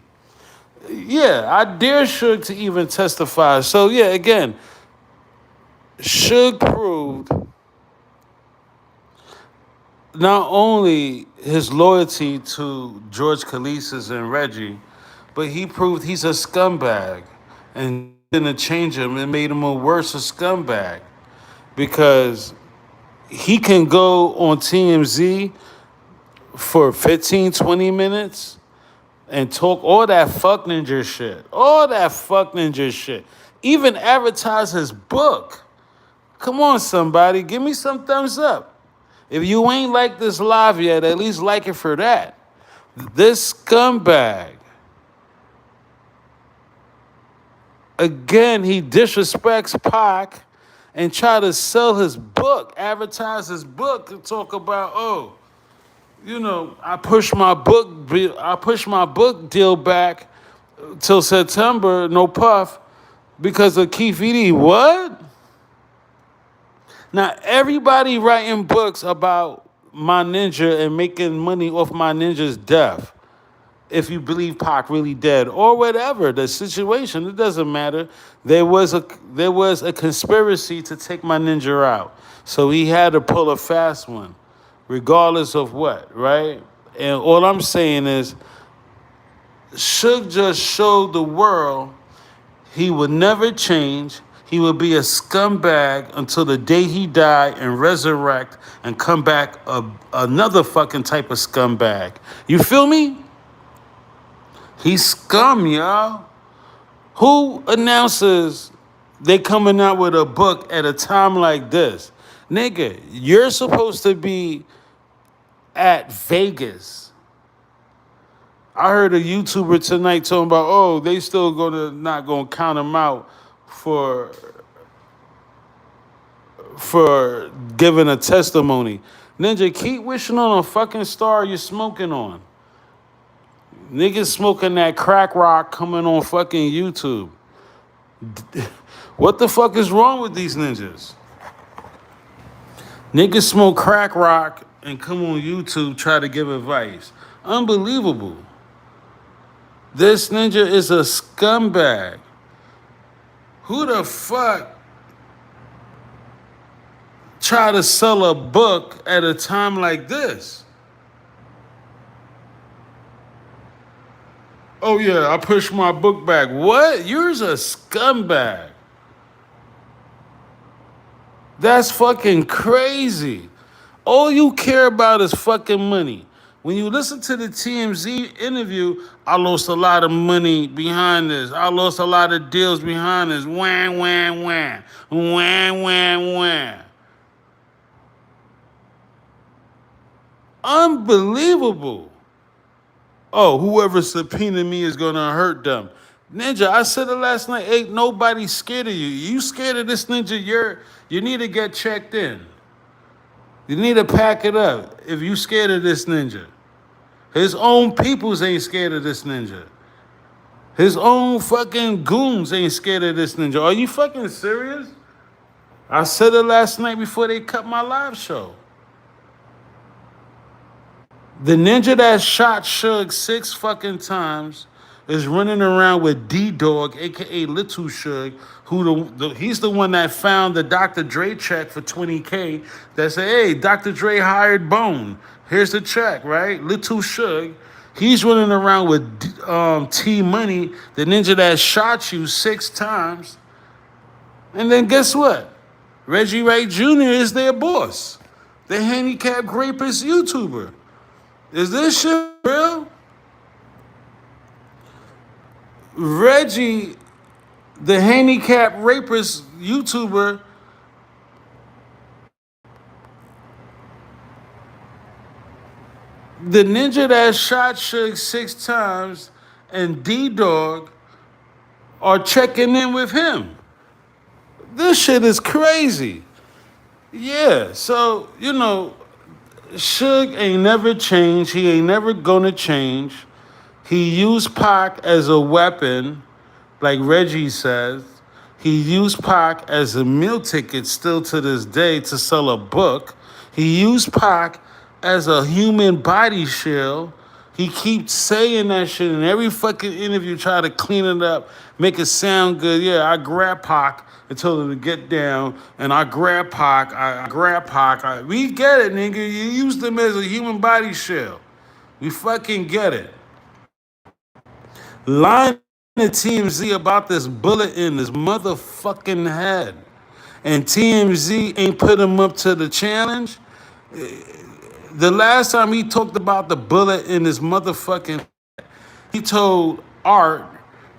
Yeah, I dare Suge to even testify. So yeah, again, Suge proved not only his loyalty to George Kelisis and Reggie, but he proved he's a scumbag. And didn't change him and made him a worse scumbag. Because he can go on TMZ for 15, 20 minutes and talk all that fuck ninja shit. All that fuck ninja shit. Even advertise his book. Come on, somebody. Give me some thumbs up. If you ain't like this live yet, at least like it for that. This scumbag, again, he disrespects Pac and try to sell his book, advertise his book, and talk about, oh, you know, I pushed my book deal back till September, no puff, because of Keefe. What? Now everybody writing books about my ninja and making money off my ninja's death. If you believe Pac really dead or whatever the situation, it doesn't matter. There was a conspiracy to take my ninja out, so he had to pull a fast one, regardless of what, right? And all I'm saying is, Suge just showed the world he would never change. He would be a scumbag until the day he died and resurrect and come back another fucking type of scumbag. You feel me? He's scum, y'all. Who announces they coming out with a book at a time like this? Nigga, you're supposed to be at Vegas. I heard a YouTuber tonight talking about, oh, they still not gonna count him out for giving a testimony. Ninja, keep wishing on a fucking star you're smoking on. Niggas smoking that crack rock coming on fucking YouTube. What the fuck is wrong with these ninjas? Niggas smoke crack rock and come on YouTube try to give advice. Unbelievable. This ninja is a scumbag. Who the fuck try to sell a book at a time like this? Oh yeah, I pushed my book back. What? You're a scumbag. That's fucking crazy. All you care about is fucking money. When you listen to the TMZ interview, I lost a lot of money behind this. I lost a lot of deals behind this. Wham, wham, wham. Wham, wham, wham. Unbelievable. Oh, whoever subpoenaed me is gonna hurt them. Ninja, I said it last night, ain't nobody scared of you. You scared of this ninja, you need to get checked in. You need to pack it up if you scared of this ninja. His own peoples ain't scared of this ninja. His own fucking goons ain't scared of this ninja. Are you fucking serious? I said it last night before they cut my live show. The ninja that shot Suge 6 fucking times is running around with D-Dog, aka Little Suge, he's the one that found the Dr. Dre check for 20K that said, hey, Dr. Dre hired Bone. Here's the check, right? Little Suge. He's running around with T Money, the ninja that shot you 6 times. And then guess what? Reggie Wright Jr. is their boss. The handicapped rapist YouTuber. Is this shit real? Reggie, the handicapped rapist YouTuber, The ninja that shot Suge 6 times and D-Dog are checking in with him. This shit is crazy. Yeah, so, Suge ain't never changed. He ain't never gonna change. He used Pac as a weapon, like Reggie says. He used Pac as a meal ticket still to this day to sell a book. He used Pac as a human body shield. He keeps saying that shit in every fucking interview, try to clean it up, make it sound good. Yeah, I grabbed Pac and told him to get down, and I grabbed Pac, I grabbed Pac. We get it, nigga. You used him as a human body shield. We fucking get it. Lying to TMZ about this bullet in his motherfucking head. And TMZ ain't put him up to the challenge. The last time he talked about the bullet in his motherfucking head, he told Art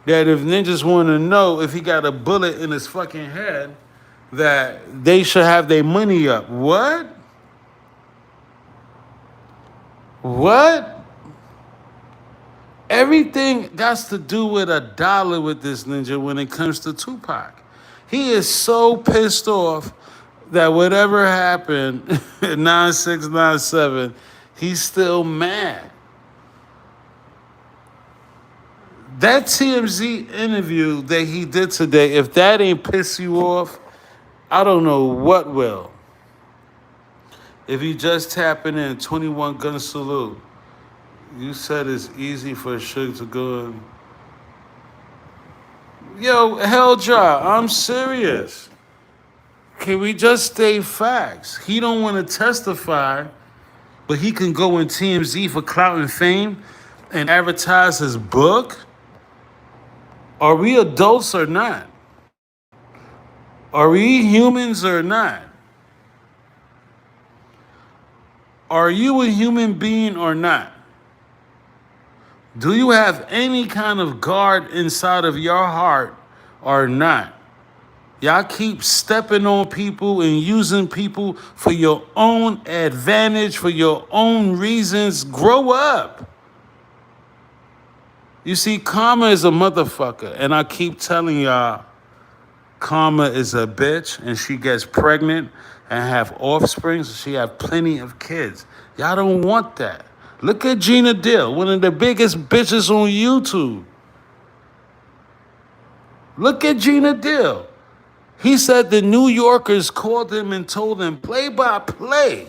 that if ninjas want to know if he got a bullet in his fucking head, that they should have their money up. What? What? Everything got to do with a dollar with this ninja when it comes to Tupac. He is so pissed off that whatever happened in 9697, he's still mad. That TMZ interview that he did today, if that ain't piss you off, I don't know what will. If you just tapping in, 21 gun salute. You said it's easy for Suge to go in. Yo, hell job, I'm serious. Can we just state facts? He don't want to testify, but he can go in TMZ for clout and fame and advertise his book? Are we adults or not? Are we humans or not? Are you a human being or not? Do you have any kind of guard inside of your heart or not? Y'all keep stepping on people and using people for your own advantage, for your own reasons. Grow up. You see, karma is a motherfucker. And I keep telling y'all, karma is a bitch and she gets pregnant and have offspring, so she have plenty of kids. Y'all don't want that. Look at Gina Dill, one of the biggest bitches on YouTube. Look at Gina Dill. He said the New Yorkers called him and told him play by play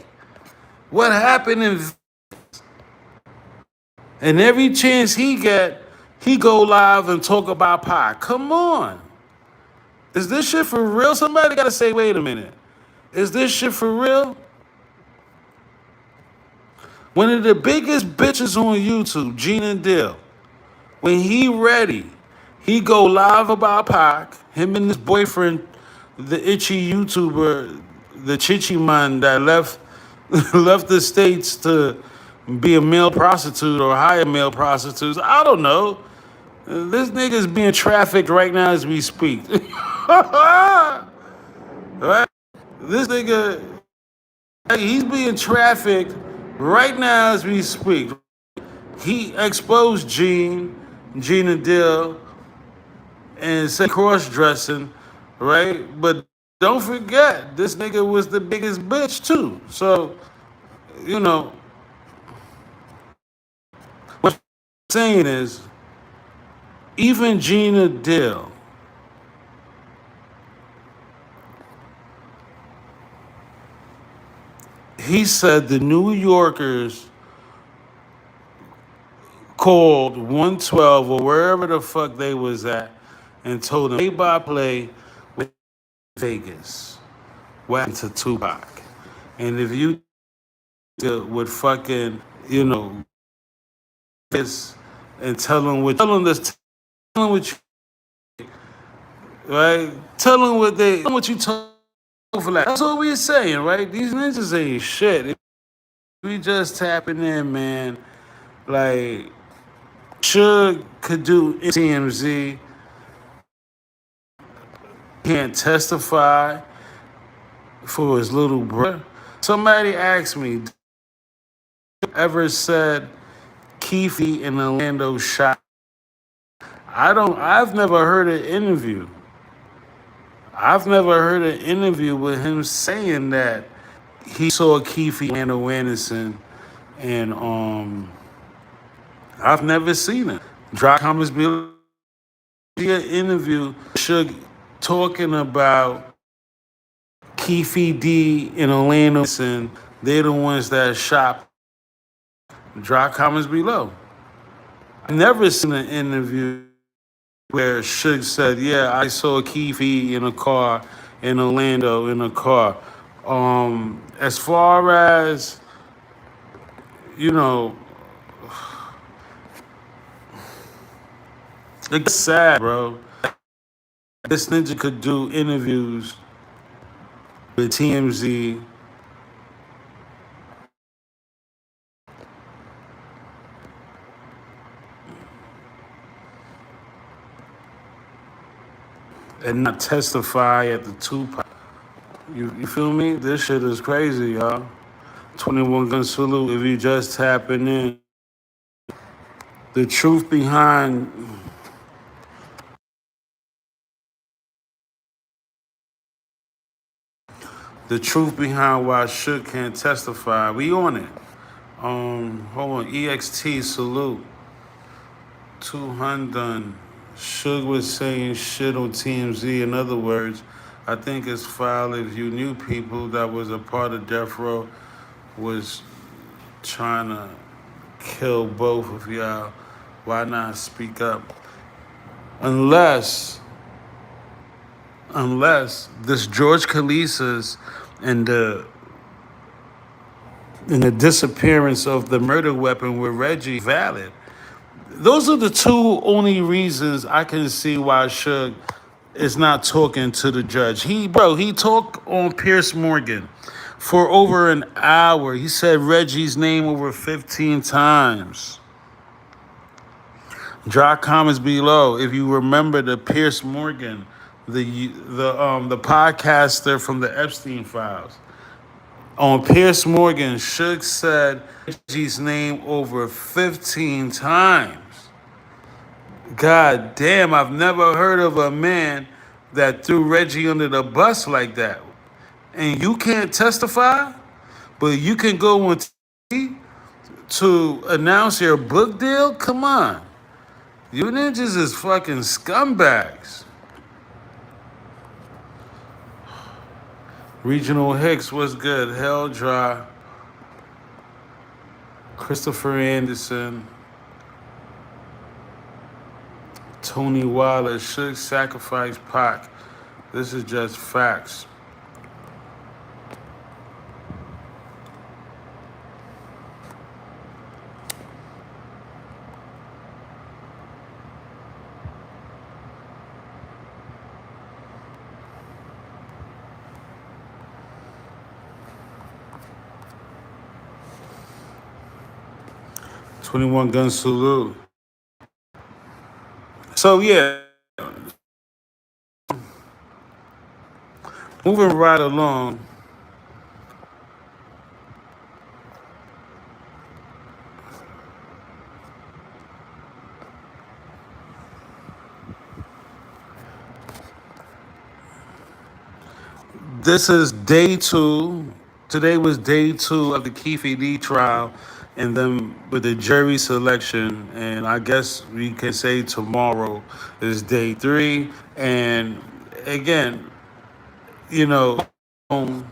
what happened in. And every chance he get, he go live and talk about Pac. Come on. Is this shit for real? Somebody gotta say, wait a minute. Is this shit for real? One of the biggest bitches on YouTube, Gina Dill, when he ready, he go live about Pac, him and his boyfriend, the itchy YouTuber, the Chichi man that left left the States to be a male prostitute or hire male prostitutes. I don't know. This nigga's being trafficked right now as we speak. Right? This nigga, he's being trafficked right now as we speak. He exposed Gina Dill, and said cross-dressing, right? But don't forget, this nigga was the biggest bitch too. So, what I'm saying is, even Gina Dill, he said the New Yorkers called 112 or wherever the fuck they was at and told them play by play with Vegas. What happened to Tupac? And if you would fucking, this and tell them what you, right? Tell them what you told for that. That's what we're saying, right? These ninjas ain't shit. We just tapping in, man. Like, Suge could do TMZ, can't testify for his little brother. Somebody asked me, ever said Keefe in Orlando shot. I've never heard an interview. I've never heard an interview with him saying that he saw Keefe and Anderson, and I've never seen it. Drop comments below. See an interview, Suge talking about Keefe D and Orlando Anderson. They're the ones that shot. Drop comments below. I've never seen an interview where Suge said, "Yeah, I saw Keefe in a car in Orlando in a car." As far as you know, it's sad, bro. This ninja could do interviews with TMZ and not testify at the Tupac. You feel me? This shit is crazy, y'all. 21 gun salute if you just tapping in. The truth behind why Suge can't testify. We on it. Hold on. EXT salute. 200. Suge was saying shit on TMZ. In other words, I think it's foul if you knew people that was a part of Death Row was trying to kill both of y'all. Why not speak up? Unless this Georg Kelisis and the disappearance of the murder weapon with Reggie valid. Those are the two only reasons I can see why Suge is not talking to the judge. He talked on Pierce Morgan for over an hour. He said Reggie's name over 15 times. Drop comments below if you remember the Pierce Morgan, the podcaster from the Epstein files. On Pierce Morgan, Suge said Reggie's name over 15 times. God damn, I've never heard of a man that threw Reggie under the bus like that. And you can't testify, but you can go on TV to announce your book deal? Come on. You ninjas is fucking scumbags. Regional Hicks, what's good? Hell Dry. Christopher Anderson. Tony Wilder. Should sacrifice Pac. This is just facts. "21 gun salute." So yeah, moving right along. This is day 2. Today was day 2 of the Keefe D trial, and then with the jury selection, and I guess we can say tomorrow is day 3. And again, you know, in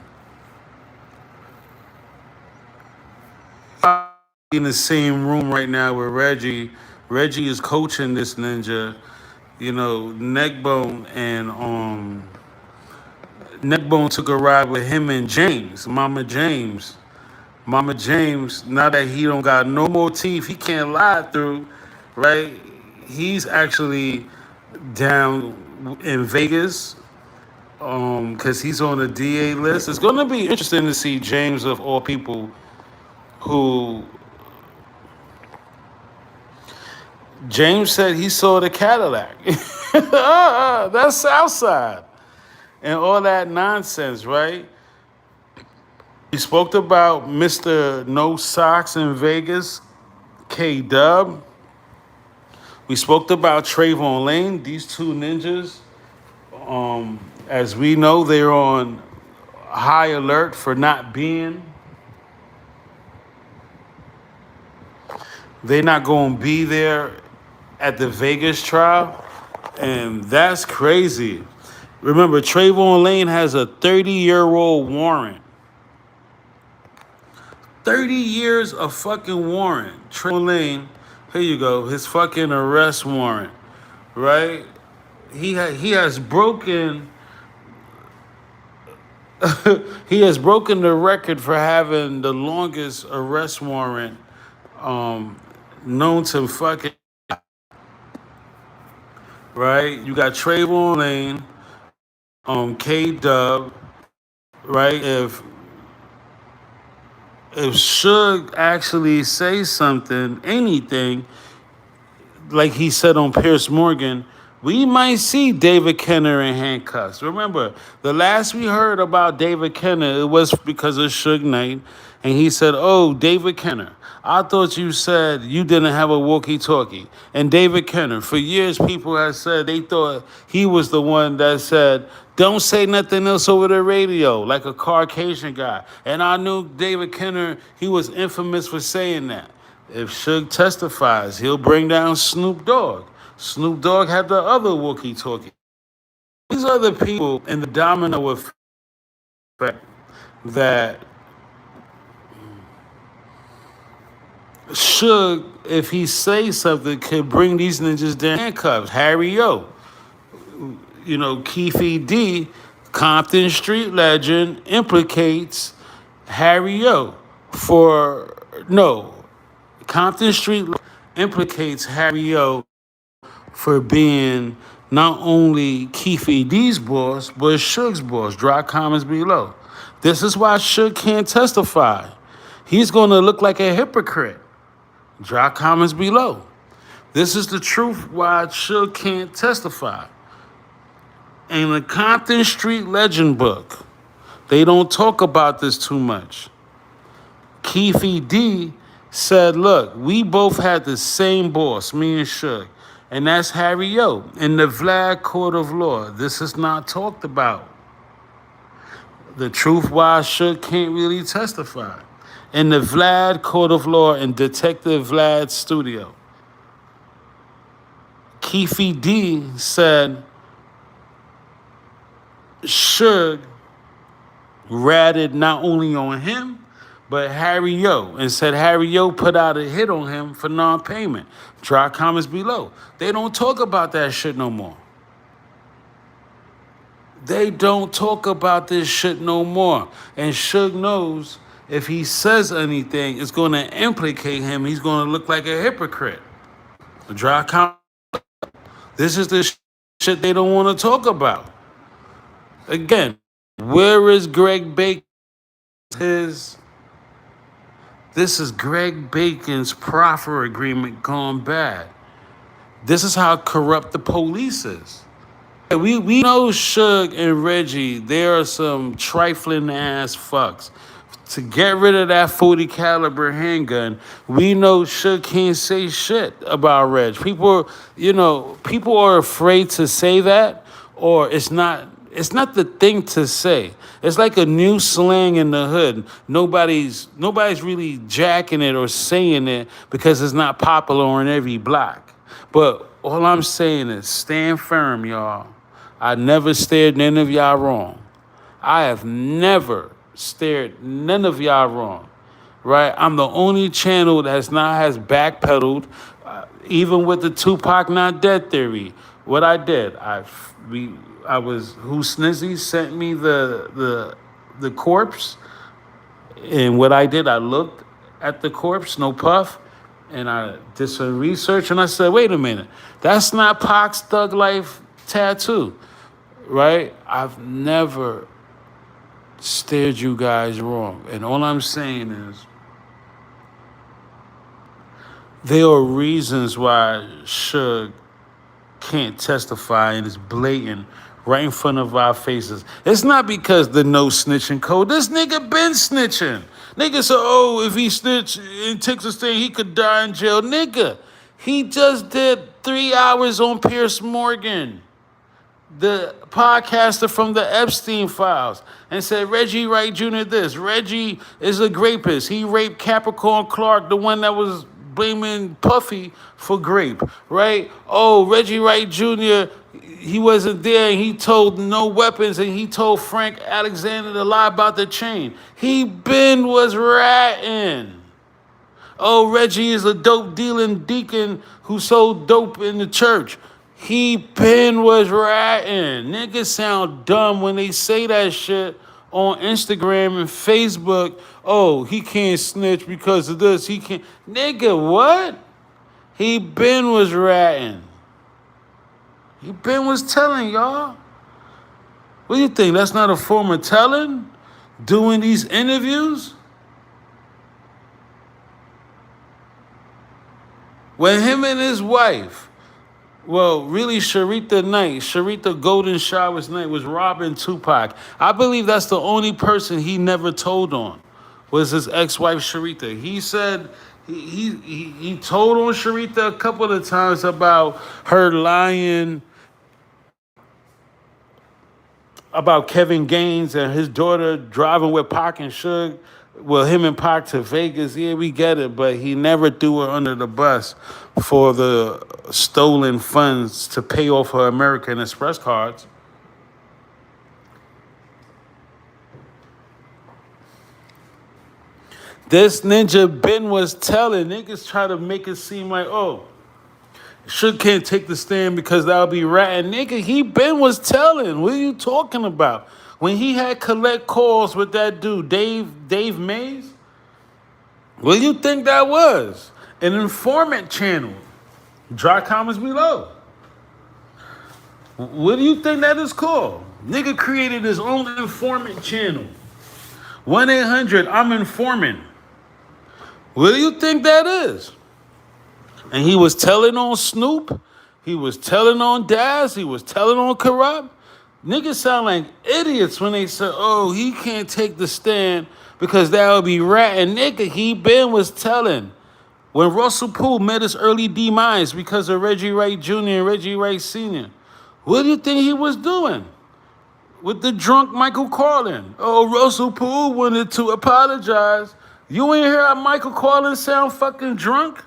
the same room right now with Reggie. Reggie is coaching this ninja. You know, Neckbone took a ride with him and James, Mama James. Mama James, now that he don't got no more teeth, he can't lie through, right? He's actually down in Vegas because he's on the DA list. It's going to be interesting to see James, of all people, who James said he saw the Cadillac. That's Southside and all that nonsense, right? We spoke about Mr. No Socks in Vegas, K Dub. We spoke about Trayvon Lane. These two ninjas, as we know, they're on high alert for not being. They're not going to be there at the Vegas trial, and that's crazy. Remember, Trayvon Lane has a 30-year-old warrant. 30 years of fucking warrant. Trayvon Lane, here you go, his fucking arrest warrant, right? He has broken he has broken the record for having the longest arrest warrant known to fucking, right? You got Trayvon Lane, K Dub, right? If Suge actually says something, anything, like he said on Pierce Morgan, we might see David Kenner in handcuffs. Remember, the last we heard about David Kenner, it was because of Suge Knight, and he said, "Oh, David Kenner, I thought you said you didn't have a walkie-talkie." And David Kenner, for years, people have said they thought he was the one that said, "Don't say nothing else over the radio," like a Caucasian guy. And I knew David Kenner, he was infamous for saying that. If Suge testifies, he'll bring down Snoop Dogg. Snoop Dogg had the other walkie-talkie. These are the people in the domino effect that Suge, if he says something, could bring these ninjas down handcuffs. Harry O, Keefe D, Compton street legend, implicates Harry O for, no, Compton Street implicates Harry O for being not only Keefe D's boss, but Suge's boss. Drop comments below. This is why Suge can't testify. He's going to look like a hypocrite. Drop comments below. This is the truth why Suge can't testify. In the Compton Street Legend book, they don't talk about this too much. Keefe D said, look, we both had the same boss, me and Suge, and that's Harry O. In the Vlad Court of Law, this is not talked about. The truth why Suge can't really testify. In the Vlad Court of Law in Detective Vlad's studio, Keefe D said Suge ratted not only on him, but Harry O, and said Harry O put out a hit on him for non-payment. Drop comments below. They don't talk about that shit no more. They don't talk about this shit no more. And Suge knows if he says anything, it's going to implicate him. He's going to look like a hypocrite. Drop comments. This is the shit they don't want to talk about. Again, where is Greg Bacon? This is Greg Bacon's proffer agreement gone bad. This is how corrupt the police is. We know Suge and Reggie, they are some trifling ass fucks. To get rid of that 40 caliber handgun, we know Suge can't say shit about Reg. People are afraid to say that, or it's not the thing to say. It's like a new slang in the hood. Nobody's really jacking it or saying it because it's not popular on every block. But all I'm saying is stand firm, y'all. I never steered none of y'all wrong. I have never steered none of y'all wrong, right? I'm the only channel that has backpedaled, even with the Tupac not dead theory. What I did, who Snizzy sent me the corpse, and what I did, I looked at the corpse, no puff, and I did some research, and I said, wait a minute, that's not Pac's Thug Life tattoo, right? I've never steered you guys wrong, and all I'm saying is there are reasons why Suge can't testify, and it's blatant right in front of our faces. It's not because the no snitching code. This nigga been snitching. Nigga said, oh, if he snitch and takes a stand, he could die in jail. Nigga, he just did 3 hours on Pierce Morgan, the podcaster from the Epstein files, and said Reggie Wright Jr. this. Reggie is a rapist. He raped Capricorn Clark, the one that was blaming Puffy for grape, right? Oh, Reggie Wright Jr., he wasn't there, and he told no weapons, and he told Frank Alexander to lie about the chain. He been was ratting. Oh, Reggie is a dope dealing deacon who sold dope in the church. He been was ratting. Niggas sound dumb when they say that shit on Instagram and Facebook. Oh, he can't snitch because of this. He can't. Nigga, what? He been was ratting. He been was telling y'all. What do you think? That's not a form of telling? Doing these interviews? When him and his wife, well, really Sharita Golden Showers Night was robbing Tupac. I believe that's the only person he never told on, was his ex-wife Sharita. He said he told on Sharita a couple of times about her lying about Kevin Gaines and his daughter driving with Pac and Suge. Well, him and Pac to Vegas, yeah, we get it, but he never threw her under the bus for the stolen funds to pay off her American Express cards. This ninja Ben was telling. Niggas try to make it seem like, oh, Suge can't take the stand because that'll be ratting. Nigga, he Ben was telling. What are you talking about? When he had collect calls with that dude, Dave Mays, what do you think that was? An informant channel. Drop comments below. What do you think that is called? Nigga created his own informant channel. 1-800, I'm informant. What do you think that is? And he was telling on Snoop. He was telling on Daz. He was telling on Corrupt. Niggas sound like idiots when they say, oh, he can't take the stand because that would be ratting. Nigga, he been was telling. When Russell Poole met his early demise because of Reggie Wright Jr. and Reggie Wright Sr., what do you think he was doing with the drunk Michael Carlin? Oh, Russell Poole wanted to apologize. You ain't hear how Michael Carlin sound fucking drunk?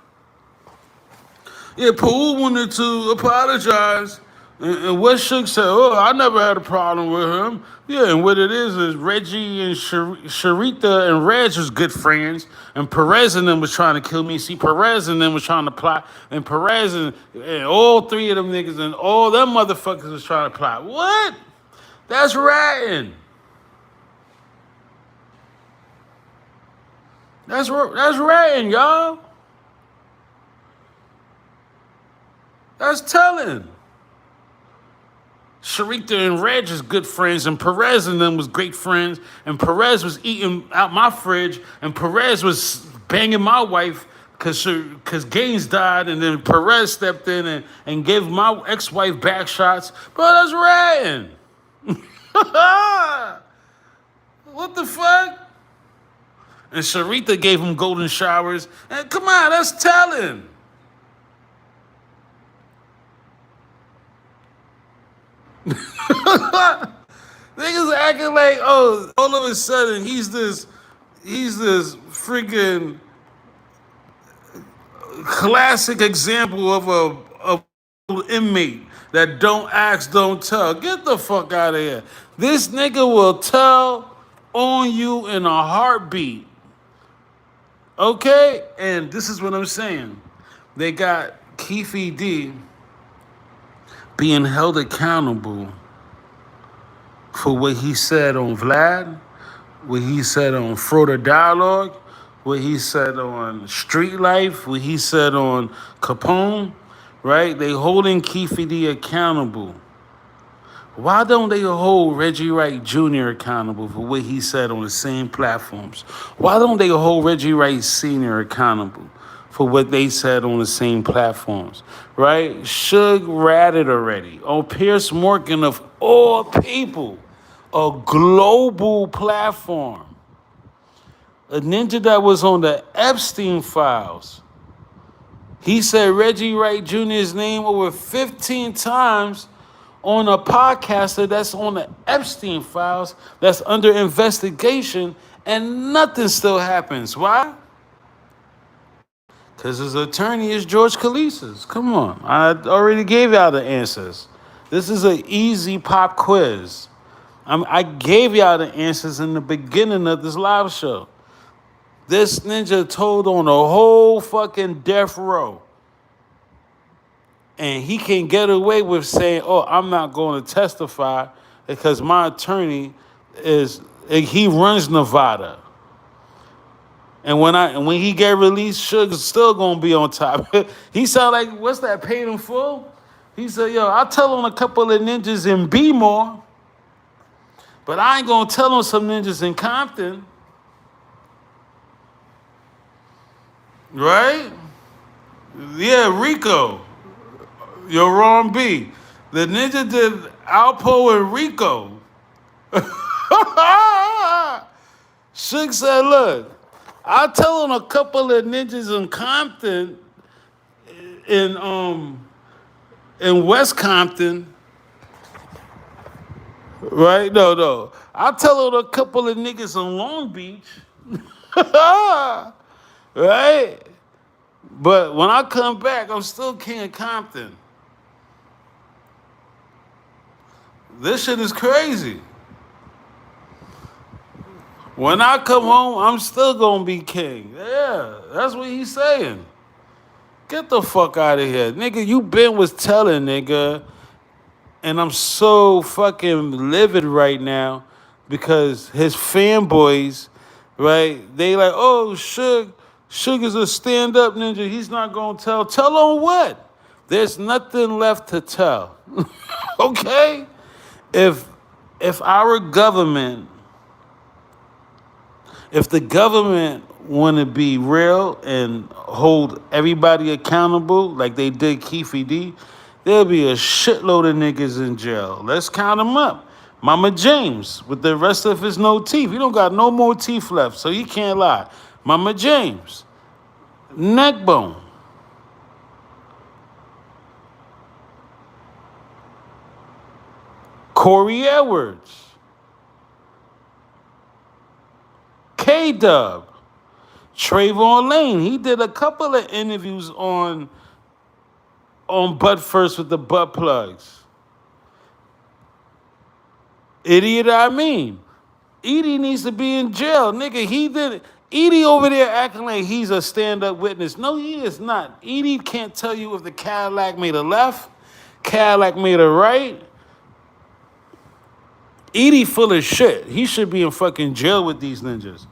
Yeah, Poole wanted to apologize. And what Suge said, oh, I never had a problem with him. Yeah, and what it is Reggie and Sharita and Reg was good friends, and Perez and them was trying to kill me. See, Perez and them was trying to plot, and Perez and all three of them niggas and all them motherfuckers was trying to plot. What? That's ratting. That's ratting, y'all. That's telling. Sharita and Reg is good friends, and Perez and them was great friends, and Perez was eating out my fridge, and Perez was banging my wife because Gaines died, and then Perez stepped in and gave my ex-wife back shots. Bro, that's ratting. What the fuck? And Sharita gave him golden showers. And come on, that's telling. Niggas acting like, oh, all of a sudden he's this freaking classic example of an inmate that don't ask, don't tell. Get the fuck out of here. This nigga will tell on you in a heartbeat. Okay? And this is what I'm saying. They got Keefe D being held accountable for what he said on Vlad, what he said on Froder Dialogue, what he said on Street Life, what he said on Capone, right? They holding Keefe D accountable. Why don't they hold Reggie Wright Jr. accountable for what he said on the same platforms? Why don't they hold Reggie Wright Sr. accountable for what they said on the same platforms, right? Suge ratted already on Pierce Morgan of all people, a global platform. A ninja that was on the Epstein files. He said Reggie Wright Jr.'s name over 15 times on a podcaster that's on the Epstein files, that's under investigation, and nothing still happens. Why? Because his attorney is Georg Kelisis. Come on. I already gave y'all the answers. This is an easy pop quiz. I gave y'all the answers in the beginning of this live show. This ninja told on the whole fucking death row. And he can get away with saying, oh, I'm not going to testify because my attorney he runs Nevada. And when he get released, Suge's still gonna be on top. He sound like, what's that, paid in full? He said, yo, I'll tell on a couple of ninjas in B-more, but I ain't gonna tell on some ninjas in Compton. Right? Yeah, Rico. You're wrong, B. The ninja did Alpo and Rico. Suge said, look, I'll tell on a couple of ninjas in Compton, in West Compton. Right? No. I'll tell on a couple of niggas in Long Beach. Right? But when I come back, I'm still King of Compton. This shit is crazy. When I come home, I'm still gonna be king. Yeah, that's what he's saying. Get the fuck out of here. Nigga, you been was telling, nigga. And I'm so fucking livid right now because his fanboys, right, they like, oh, Suge is a stand-up ninja. He's not gonna tell. Tell on what? There's nothing left to tell. Okay? If our government, if the government want to be real and hold everybody accountable like they did Keefe D, there'll be a shitload of niggas in jail. Let's count them up. Mama James, with the rest of his no teeth. He don't got no more teeth left, so he can't lie. Mama James, Neckbone, Corey Edwards, K-Dub, Trayvon Lane. He did a couple of interviews on Butt First with the butt plugs. Idiot, I mean. Edie needs to be in jail. Nigga, he did it. Edie over there acting like he's a stand-up witness. No, he is not. Edie can't tell you if the Cadillac made a left, Cadillac made a right. Edie full of shit. He should be in fucking jail with these ninjas.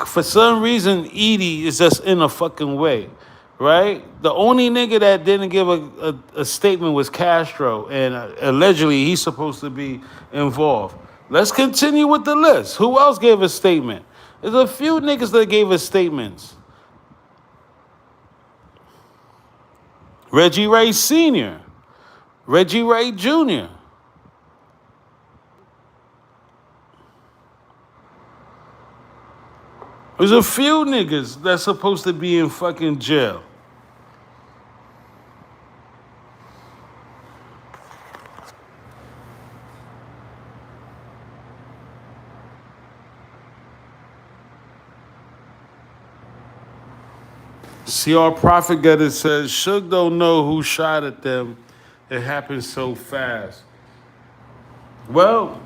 For some reason, Edie is just in a fucking way, right? The only nigga that didn't give a statement was Castro, and allegedly he's supposed to be involved. Let's continue with the list. Who else gave a statement? There's a few niggas that gave us statements. Reggie Wright Sr., Reggie Wright Jr., there's a few niggas that's supposed to be in fucking jail. CR Prophet Getter says, Suge don't know who shot at them. It happened so fast. Well,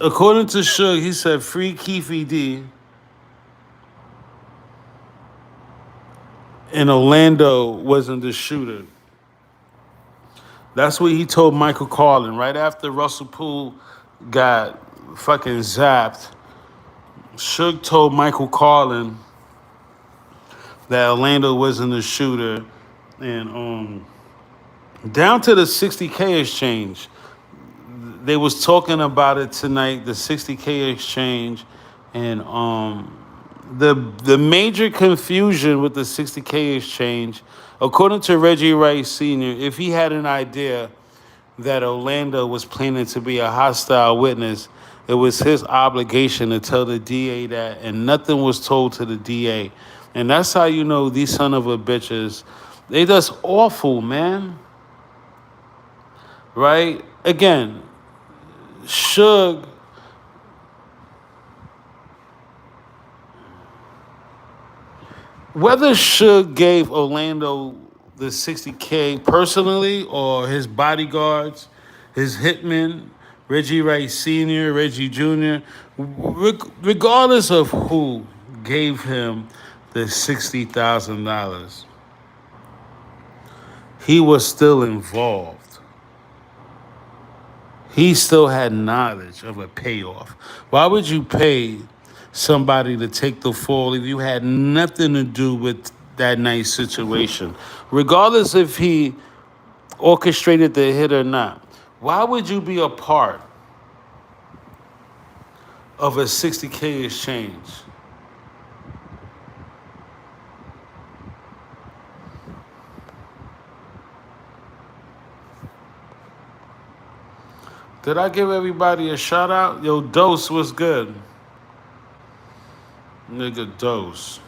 according to Suge, he said free Keefe D. And Orlando wasn't the shooter. That's what he told Michael Carlin right after Russell Poole got fucking zapped. Suge told Michael Carlin that Orlando wasn't the shooter, and down to the 60K exchange, they was talking about it tonight. The 60K exchange, and The major confusion with the 60K exchange, according to Reggie Rice Sr., if he had an idea that Orlando was planning to be a hostile witness, it was his obligation to tell the DA that, and nothing was told to the DA. And that's how you know these son of a bitches, they just awful, man. Right? Again, Suge, whether Suge gave Orlando the 60K personally or his bodyguards, his hitmen, Reggie Rice Sr., Reggie Jr., regardless of who gave him the $60,000, he was still involved. He still had knowledge of a payoff. Why would you pay somebody to take the fall if you had nothing to do with that nice situation? Regardless if he orchestrated the hit or not, why would you be a part of a 60K exchange? Did I give everybody a shout out? Yo, Dose was good. Nigga, Dose.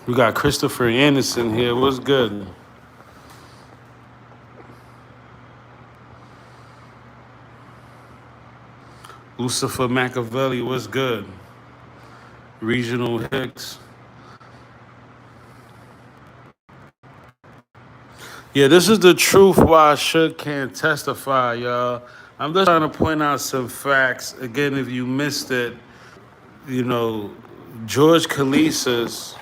We got Christopher Anderson here. What's good? Lucifer Machiavelli. What's good? Regional Hicks. Yeah, this is the truth why Suge can't testify, y'all. I'm just trying to point out some facts. Again, if you missed it, you know, George Kelisis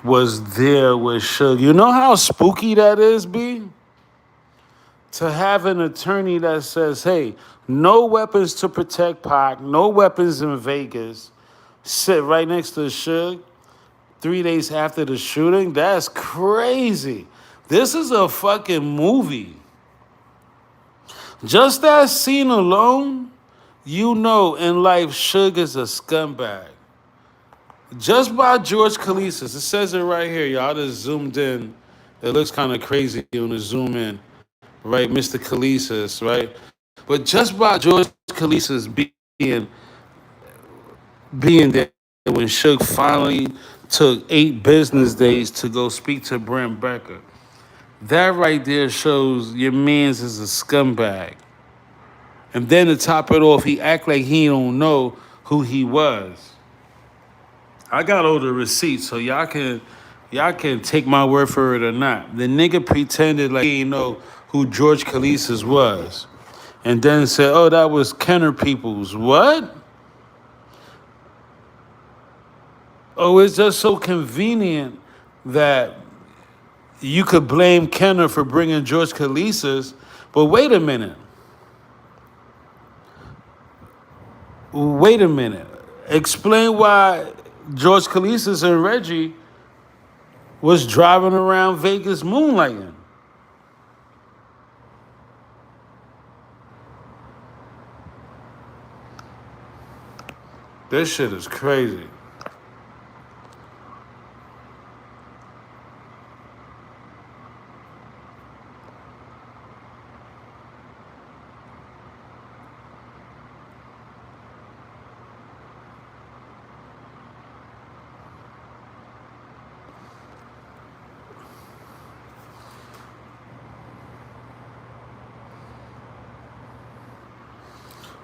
was there with Suge. You know how spooky that is, B? To have an attorney that says, hey, no weapons to protect Pac, no weapons in Vegas, sit right next to Suge 3 days after the shooting, that's crazy. This is a fucking movie. Just that scene alone, you know in life Suge is a scumbag. Just by George Kelisis, it says it right here, y'all. I just zoomed in. It looks kind of crazy when you zoom in, right? Mr. Kelisis, right? But just by George Kelisis being there when Suge finally took 8 business days to go speak to Brent Becker, that right there shows your man's is a scumbag. And then to top it off, he act like he don't know who he was. I got all the receipts, so y'all can take my word for it or not. The nigga pretended like he didn't know who George Kelisis was. And then said, oh, that was Kenner Peoples. What? Oh, it's just so convenient that you could blame Kenner for bringing George Kelisis. But wait a minute. Wait a minute. Explain why George Kelisis and Reggie was driving around Vegas moonlighting. This shit is crazy.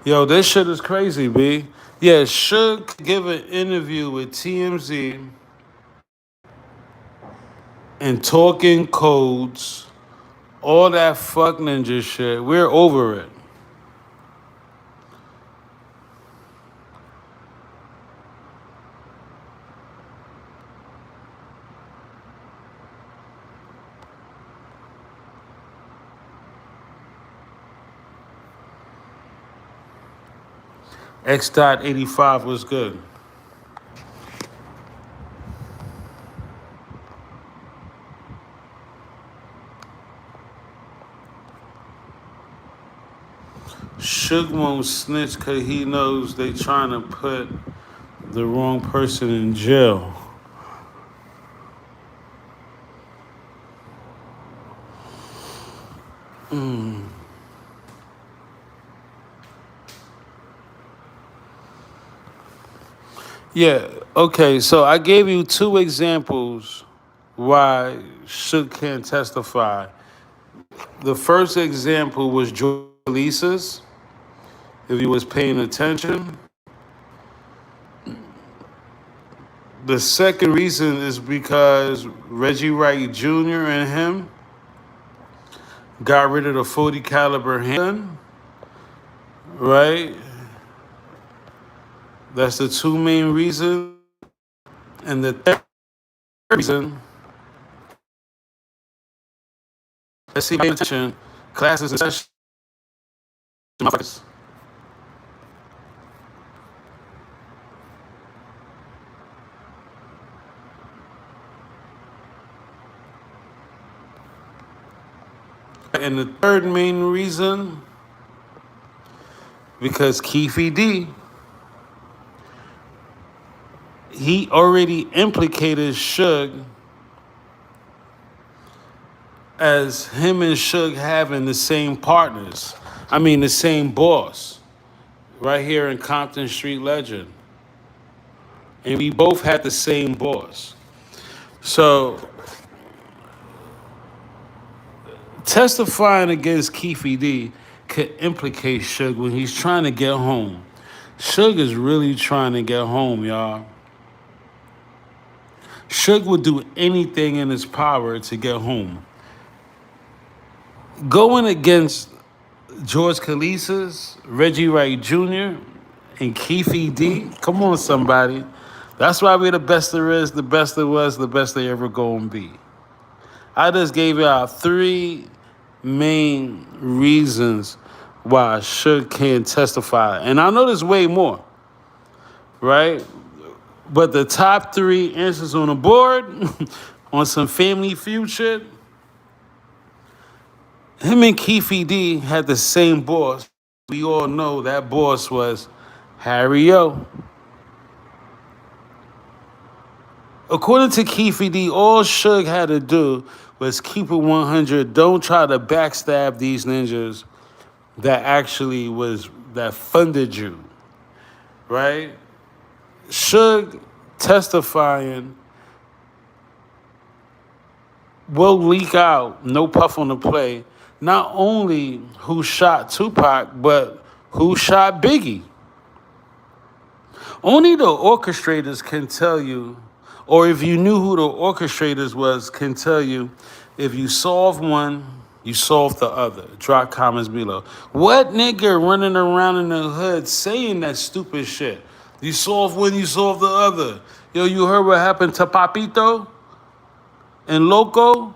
Yo, this shit is crazy, B. Yeah, Suge give an interview with TMZ and talking codes, all that fuck ninja shit. We're over it. X.85 was good. Suge won't snitch because he knows they trying to put the wrong person in jail. Yeah, okay, so I gave you two examples why Suge can't testify. The first example was Georg Kelisis, if you was paying attention. The second reason is because Reggie Wright Jr. and him got rid of the 40 caliber handgun, right? That's the two main reasons. And the third reason, let's see, paying attention, classes and sessions. And the third main reason, because Keefe D, he already implicated Suge as him and Suge having the same partners. I mean, the same boss, right here in Compton Street Legend. And we both had the same boss. So, testifying against Keefe D could implicate Suge when he's trying to get home. Suge is really trying to get home, y'all. Suge would do anything in his power to get home. Going against Georg Kelisis, Reggie Wright Jr., and Keefe D, come on, somebody. That's why we're the best there is, the best there was, the best they ever gonna be. I just gave y'all three main reasons why Suge can't testify. And I know there's way more, right? But the top three answers on the board on some Family Feud shit, him and Keefe D had the same boss. We all know that boss was Harry O. According to Keefe D, all Suge had to do was keep it 100. Don't try to backstab these ninjas that funded you, right? Suge testifying will leak out, no puff on the play, not only who shot Tupac, but who shot Biggie. Only the orchestrators can tell you, or if you knew who the orchestrators was, can tell you if you solve one, you solve the other. Drop comments below. What nigga running around in the hood saying that stupid shit? You solve one, you solve the other. Yo, you heard what happened to Papito and Loco?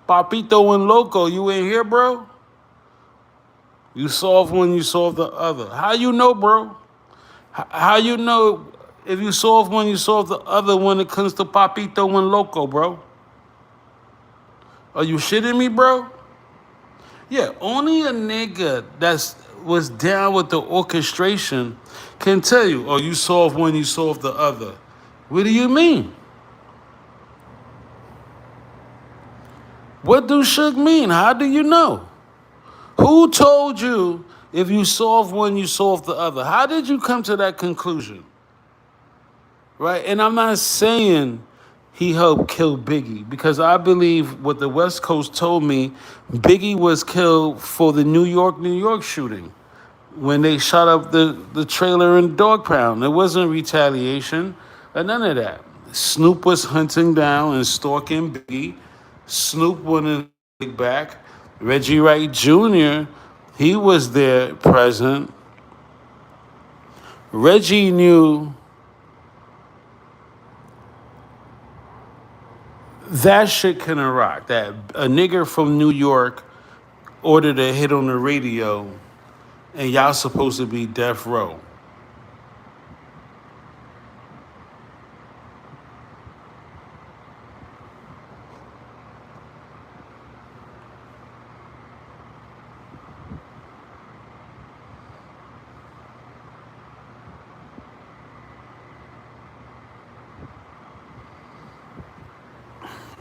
Papito and Loco, you ain't here, bro? You solve one, you solve the other. How you know, bro? How you know if you solve one, you solve the other when it comes to Papito and Loco, bro? Are you shitting me, bro? Yeah, only a nigga that was down with the orchestration can tell you, oh, you solve one, you solve the other. What do you mean? What do Suge mean? How do you know? Who told you if you solve one, you solve the other? How did you come to that conclusion? Right? And I'm not saying he helped kill Biggie because I believe what the West Coast told me, Biggie was killed for the New York shooting when they shot up the trailer in Dog Pound. It wasn't retaliation or none of that. Snoop was hunting down and stalking Biggie. Snoop wanted to take back. Reggie Wright Jr., he was there present. Reggie knew that shit couldn't rock. That a nigger from New York ordered a hit on the radio and y'all supposed to be death row.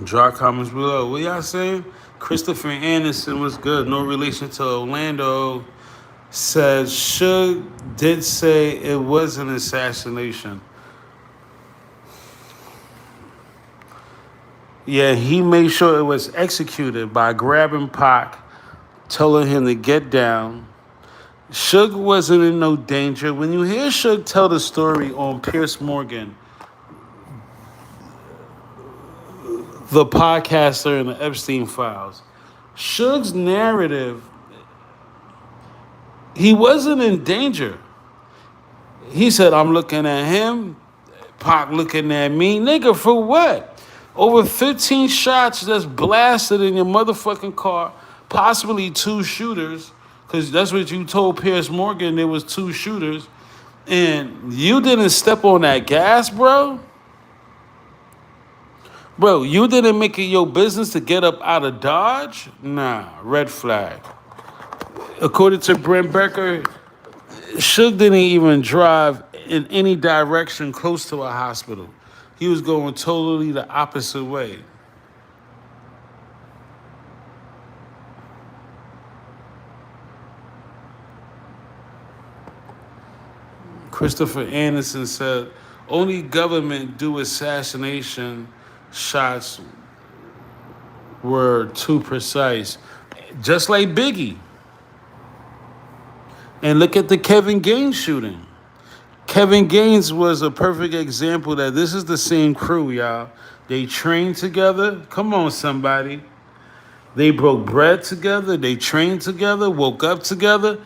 Drop comments below. What y'all saying? Christopher Anderson was good. No relation to Orlando. Said Suge did say it was an assassination. Yeah, he made sure it was executed by grabbing Pac, telling him to get down. Suge wasn't in no danger. When you hear Suge tell the story on Pierce Morgan, the podcaster in the Epstein files, Suge's narrative, he wasn't in danger. He said, I'm looking at him, Pac looking at me. Nigga, for what? Over 15 shots that's blasted in your motherfucking car, possibly two shooters, because that's what you told Pierce Morgan, there was two shooters, and you didn't step on that gas, bro? Bro, you didn't make it your business to get up out of Dodge? Nah, red flag. According to Brent Becker, Suge didn't even drive in any direction close to a hospital. He was going totally the opposite way. Christopher Anderson said, only government do assassination shots were too precise. Just like Biggie. And look at the Kevin Gaines shooting. Kevin Gaines was a perfect example that this is the same crew, y'all. They trained together. Come on, somebody. They broke bread together. They trained together, woke up together.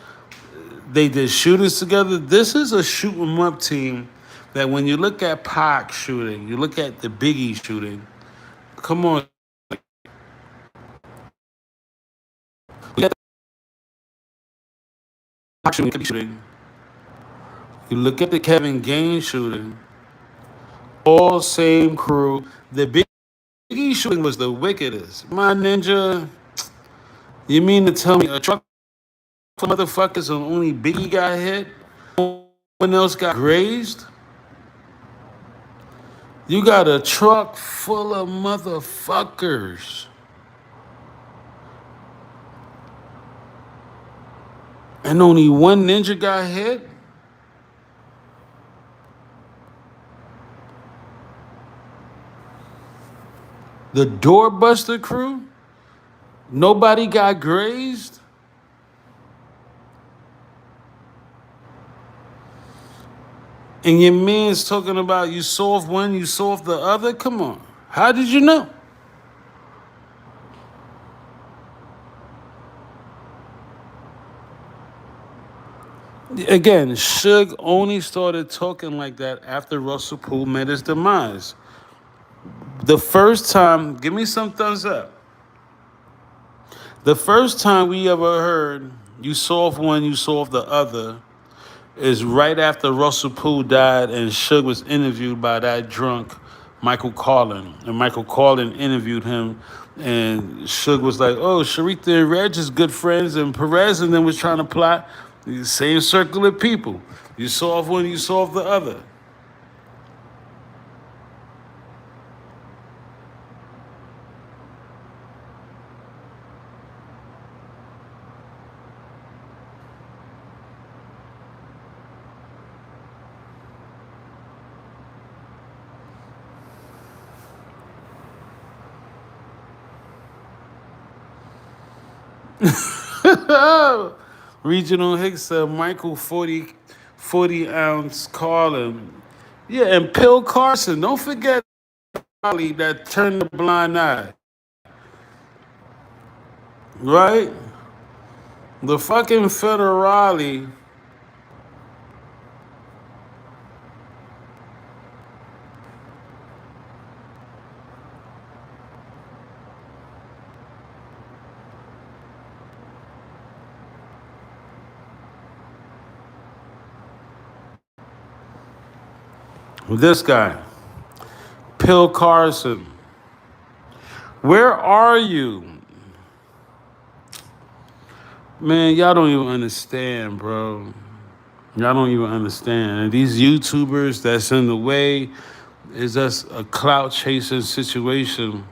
They did shootings together. This is a shoot 'em up team that when you look at Pac shooting, you look at the Biggie shooting. Come on. You look at the Pac shooting. You look at the Kevin Gaines shooting. All same crew. The Biggie shooting was the wickedest. My ninja, you mean to tell me a truck full of motherfuckers and only Biggie got hit? No one else got grazed? You got a truck full of motherfuckers. And only one ninja got hit? The doorbuster crew? Nobody got grazed? And your man's talking about you solved one, you solved the other? Come on. How did you know? Again, Suge only started talking like that after Russell Poole met his demise. The first time, give me some thumbs up. The first time we ever heard you solve one, you solve the other is right after Russell Poole died and Suge was interviewed by that drunk Michael Carlin. And Michael Carlin interviewed him and Suge was like, oh, Sharita and Reg is good friends and Perez and then was trying to plot the same circle of people. You solve one, you solve the other. Regional Hicks said Michael 40 ounce Carlin. Yeah, and Pill Carson. Don't forget Raleigh that turned the blind eye. Right? The fucking Federale. This guy, Pill Carson. Where are you? Man, y'all don't even understand, bro. Y'all don't even understand. And these YouTubers that's in the way is just a clout chasing situation.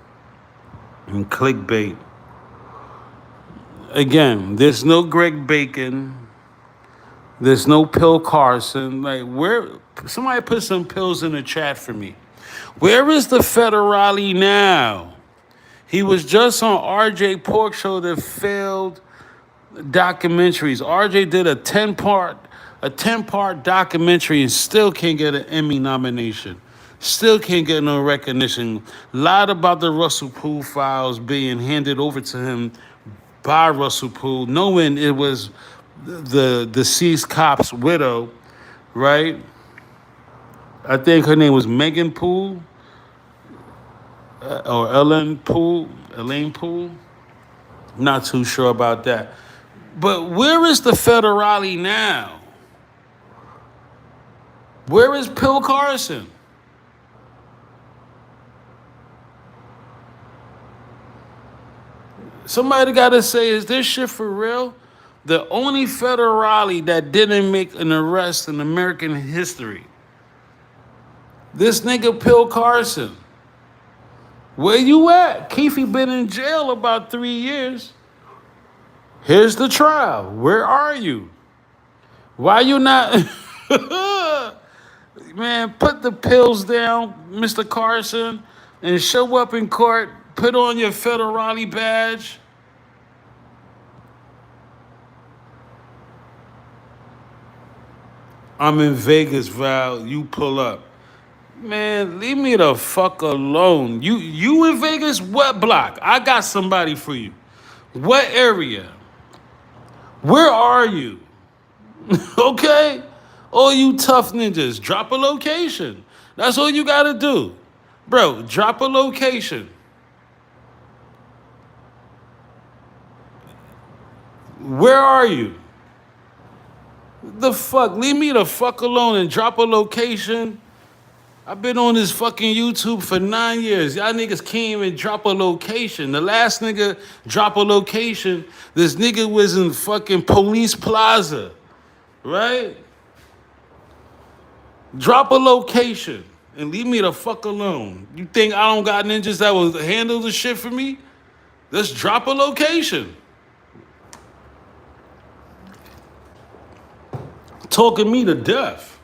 and clickbait. Again, there's no Greg Bacon. There's no Pill Carson. Like, where? Somebody put some pills in the chat for me. Where is the federale now? He was just on RJ Pork Show that failed documentaries. RJ did a 10-part documentary and still can't get an Emmy nomination. Still can't get no recognition. Lied about the Russell Poole files being handed over to him by Russell Poole, knowing it was the deceased cop's widow, right? I think her name was Megan Poole or Elaine Poole. Not too sure about that. But where is the federale now? Where is Pill Carson? Somebody got to say, is this shit for real? The only federale that didn't make an arrest in American history. This nigga Pill Carson. Where you at? Keefe been in jail about 3 years. Here's the trial. Where are you? Why you not? Man, put the pills down, Mr. Carson, and show up in court. Put on your federale badge. I'm in Vegas, Val. You pull up. Man, leave me the fuck alone. You in Vegas? What block? I got somebody for you. What area? Where are you? Okay? All you tough ninjas, drop a location. That's all you gotta do. Bro, drop a location. Where are you? The fuck? Leave me the fuck alone and drop a location. I've been on this fucking YouTube for 9 years. Y'all niggas can't even drop a location. The last nigga drop a location, this nigga was in fucking Police Plaza, right? Drop a location and leave me the fuck alone. You think I don't got ninjas that will handle the shit for me? Let's drop a location. Talking me to death.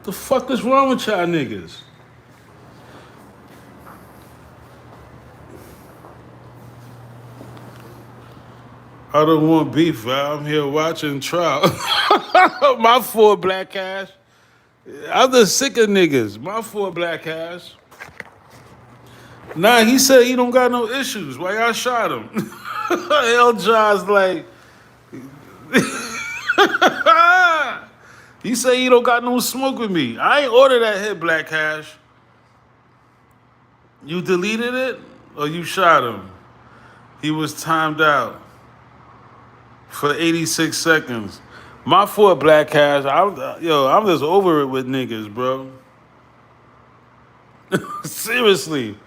The fuck is wrong with y'all niggas? I don't want beef, Val. I'm here watching trial. My fault, Black Cash. I'm just sick of niggas. My fault, Black Cash. Nah, he said he don't got no issues. Why y'all shot him? L. John's like... He said he don't got no smoke with me. I ain't order that hit, Black Cash. You deleted it or you shot him? He was timed out for 86 seconds. My fault, Black Cash. I'm just over it with niggas, bro. Seriously.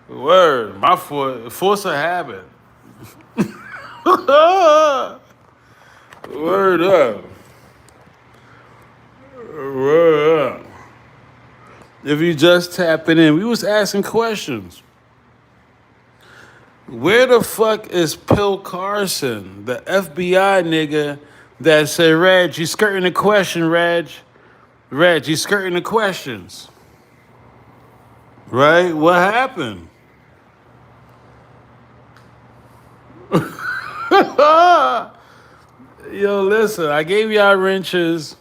Word. My fault. Force a habit. Word up. Word up. If you just tapping in, we was asking questions. Where the fuck is Pill Carson, the FBI nigga that said, Reg, you skirting the question, Reg. Reg, you skirting the questions. Right? What happened? Yo, listen, I gave y'all wrenches.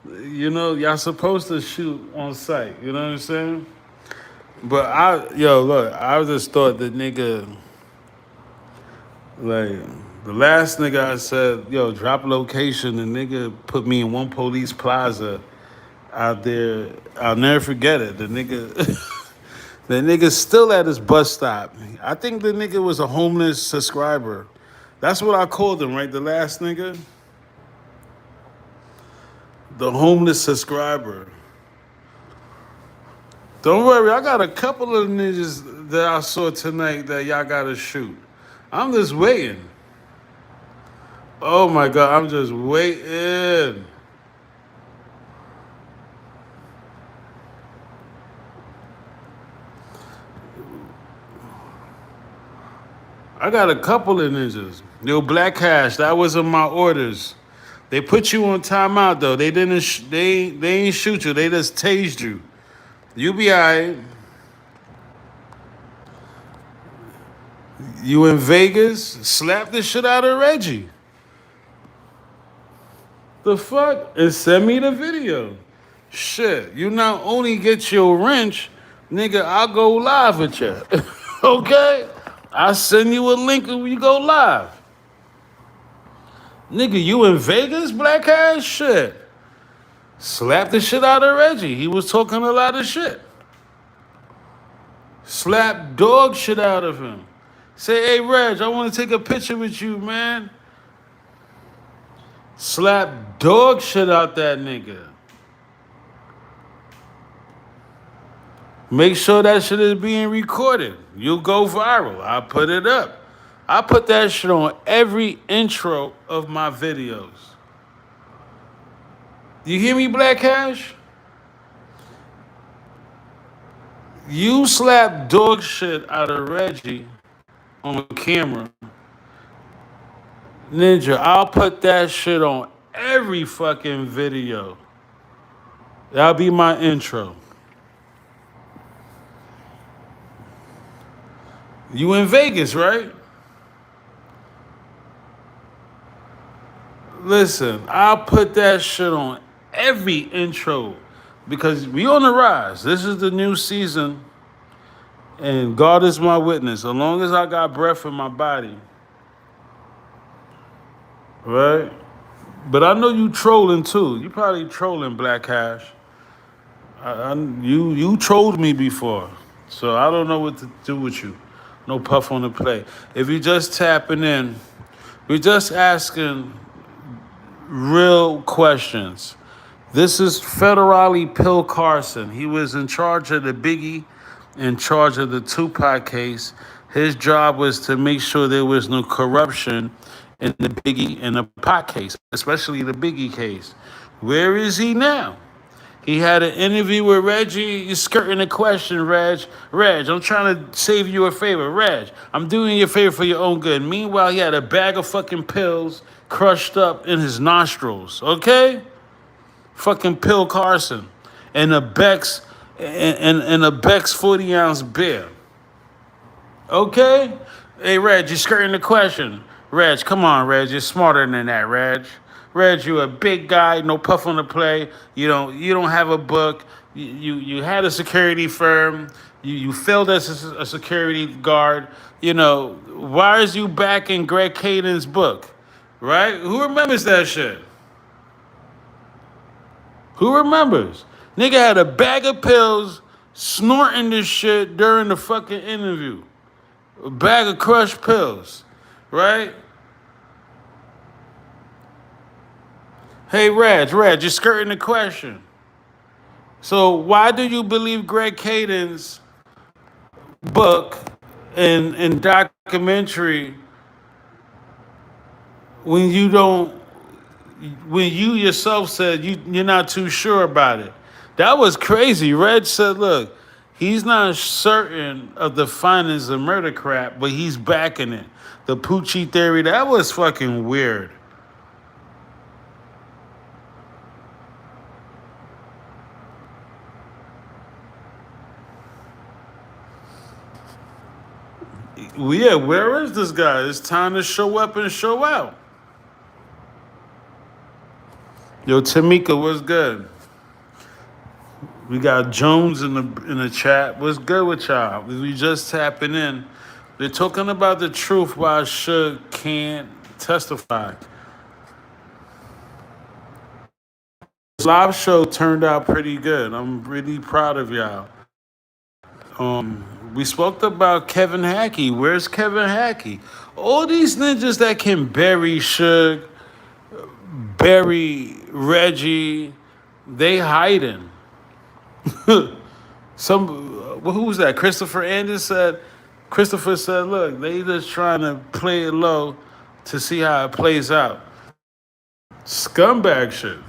You know, y'all supposed to shoot on sight. You know what I'm saying? But I just thought the nigga, like, the last nigga I said, yo, drop location, the nigga put me in one Police Plaza out there. I'll never forget it. The nigga, the nigga still at his bus stop. I think the nigga was a homeless subscriber. That's what I called him, right? The last nigga. The homeless subscriber. Don't worry, I got a couple of niggas that I saw tonight that y'all gotta shoot. I'm just waiting. Oh my God, I'm just waiting. I got a couple of ninjas. Yo, Black Cash, that wasn't my orders. They put you on timeout though. They didn't. They ain't shoot you. They just tased you. You be alright. You in Vegas? Slap the shit out of Reggie. The fuck? And send me the video. Shit, you not only get your wrench, nigga, I'll go live with you. Okay? I'll send you a link when you go live. Nigga, you in Vegas, Black ass? Shit. Slap the shit out of Reggie. He was talking a lot of shit. Slap dog shit out of him. Say, hey, Reg, I want to take a picture with you, man. Slap dog shit out that nigga. Make sure that shit is being recorded. You'll go viral. I'll put it up. I put that shit on every intro of my videos. You hear me, Black Cash? You slap dog shit out of Reggie on camera. Ninja, I'll put that shit on every fucking video. That'll be my intro. You in Vegas, right? Listen, I'll put that shit on every intro because we on the rise. This is the new season, and God is my witness. As long as I got breath in my body, right? But I know you trolling too. You probably trolling, Black Cash. You trolled me before, so I don't know what to do with you. No puff on the play. If you just tapping in, we're just asking real questions. This is Federale Pill Carson. He was in charge of the Biggie, in charge of the Tupac case. His job was to make sure there was no corruption in the Biggie and the Pac case, especially the Biggie case. Where is he now? He had an interview with Reggie. You're skirting the question, Reg. Reg, I'm trying to save you a favor. Reg, I'm doing you a favor for your own good. Meanwhile, he had a bag of fucking pills crushed up in his nostrils, okay? Fucking Pill Carson. And a Bex, and a Bex 40-ounce beer. Okay? Hey, Reg, you're skirting the question. Reg, come on, Reg. You're smarter than that, Reg. Reg, you a big guy, no puff on the play. You don't have a book. You had a security firm. You failed as a security guard. Why is you back in Greg Caden's book? Right? Who remembers that shit? Who remembers? Nigga had a bag of pills snorting this shit during the fucking interview. A bag of crushed pills, right? Hey, Reg, you're skirting the question. So why do you believe Greg Caden's book and documentary when you yourself said you're not too sure about it? That was crazy. Reg said, look, he's not certain of the findings of murder crap, but he's backing it. The Poochie theory, that was fucking weird. Yeah, where is this guy? It's time to show up and show out. Yo, Tamika, what's good? We got Jones in the chat. What's good with y'all? We just tapping in. They're talking about the truth why Suge can't testify. This live show turned out pretty good. I'm really proud of y'all. We spoke about Kevin Hackey. Where's Kevin Hackey? All these ninjas that can bury Suge, bury Reggie, they hiding. Who was that? Christopher said, look, they just trying to play it low to see how it plays out. Scumbag shit.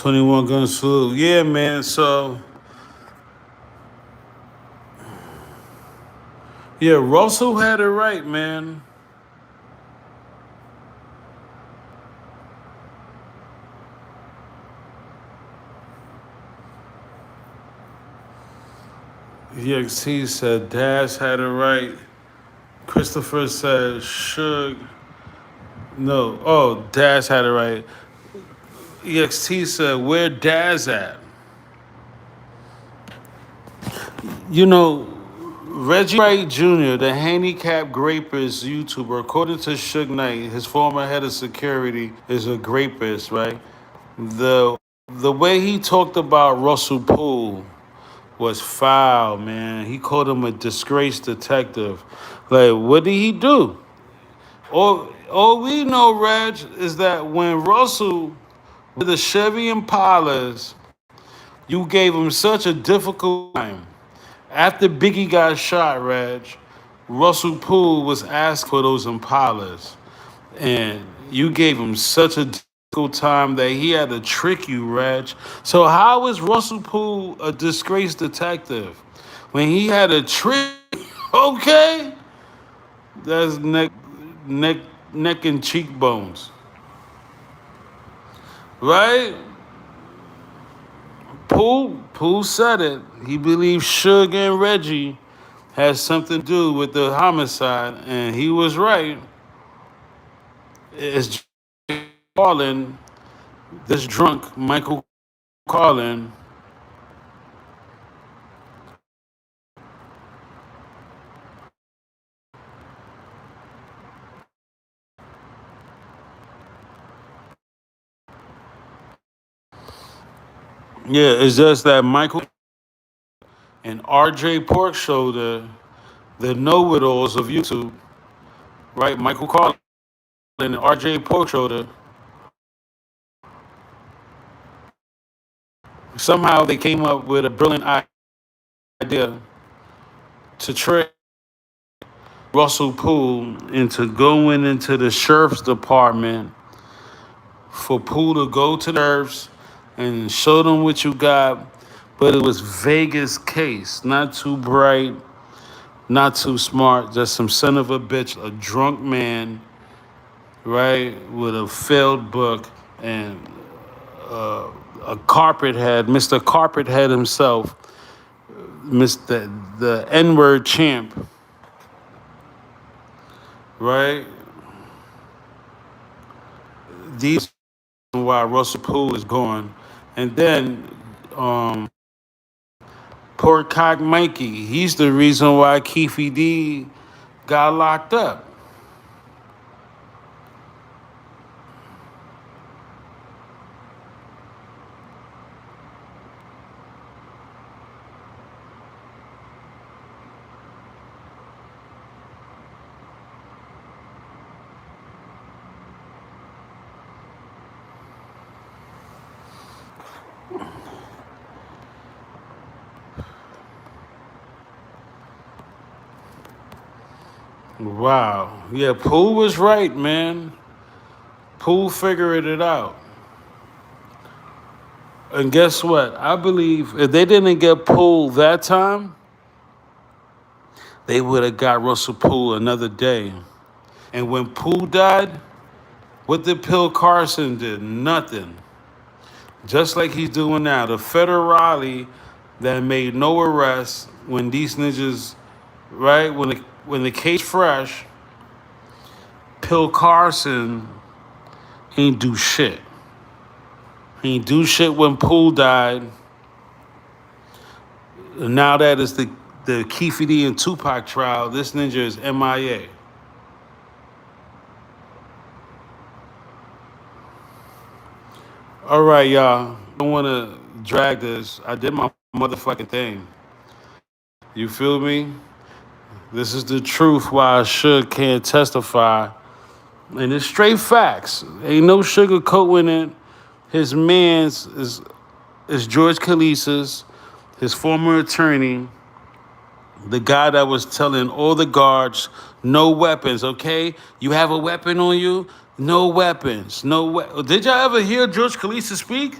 21 gun salute. Yeah, man. So, yeah, Russell had it right, man. EXT said Dash had it right. Christopher said Suge. No. Oh, Dash had it right. EXT said, where Daz at? You know, Reggie Wright Jr., the handicapped grapist YouTuber, according to Suge Knight, his former head of security, is a grapist, right? The the way he talked about Russell Poole was foul, man. He called him a disgraced detective. Like, what did he do? All we know, Reg, is that when Russell with the Chevy Impalas, you gave him such a difficult time. After Biggie got shot, Reg, Russell Poole was asked for those Impalas. And you gave him such a difficult time that he had to trick you, Reg. So how is Russell Poole a disgraced detective? When he had a trick, okay? That's neck, neck and cheekbones. Right? Poole said it. He believes Suge and Reggie had something to do with the homicide, and he was right. It's Carlin, this drunk Michael Carlin. Yeah, it's just that Michael and RJ Pork Shoulder, the know-it-alls of YouTube, right? Michael Carlin and RJ Pork Shoulder, somehow they came up with a brilliant idea to trick Russell Poole into going into the sheriff's department for Poole to go to the sheriffs and show them what you got. But it was Vegas case, not too bright, not too smart, just some son of a bitch, a drunk man, right, with a failed book and a carpet head, Mr. Carpet Head himself, Mr. the N-word champ, right? These are why Russell Poole is gone. And then poor cock Mikey, he's the reason why Keefe D got locked up. Wow. Yeah, Poole was right, man. Poole figured it out. And guess what? I believe if they didn't get Poole that time, they would have got Russell Poole another day. And when Poole died, what did Bill Carson did? Nothing. Just like he's doing now. The federale that made no arrests when these ninjas, right? When the case fresh, Bill Carson ain't do shit. He ain't do shit when Poole died. And now that is the Keefe D and Tupac trial, this ninja is MIA. All right, y'all. I don't want to drag this. I did my motherfucking thing. You feel me? This is the truth why Suge can't testify. And it's straight facts. Ain't no sugarcoating it. His man's is Georg Kelisis, his former attorney, the guy that was telling all the guards, no weapons, okay? You have a weapon on you? No weapons. Did y'all ever hear Georg Kelisis speak?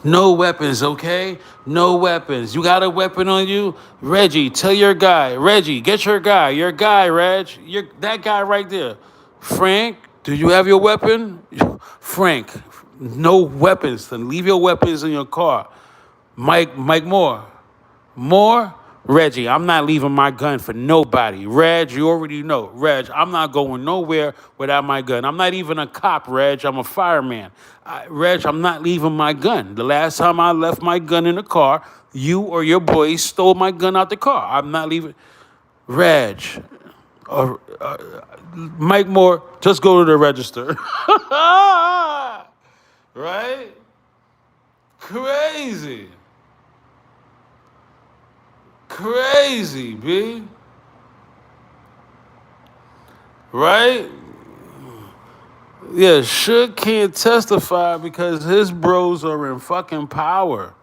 No weapons, okay? No weapons. You got a weapon on you? Reggie, tell your guy. Reggie, get your guy. Your guy, Reg. That guy right there. Frank, do you have your weapon? Frank, no weapons. Then leave your weapons in your car. Mike Moore. More? Reggie, I'm not leaving my gun for nobody. Reg, you already know. Reg, I'm not going nowhere without my gun. I'm not even a cop, Reg. I'm a fireman. Reg, I'm not leaving my gun. The last time I left my gun in the car, you or your boys stole my gun out the car. I'm not leaving. Reg, uh, uh, Mike Moore, just go to the register. Right? Crazy. Crazy, B. Right? Yeah, Suge can't testify because his bros are in fucking power.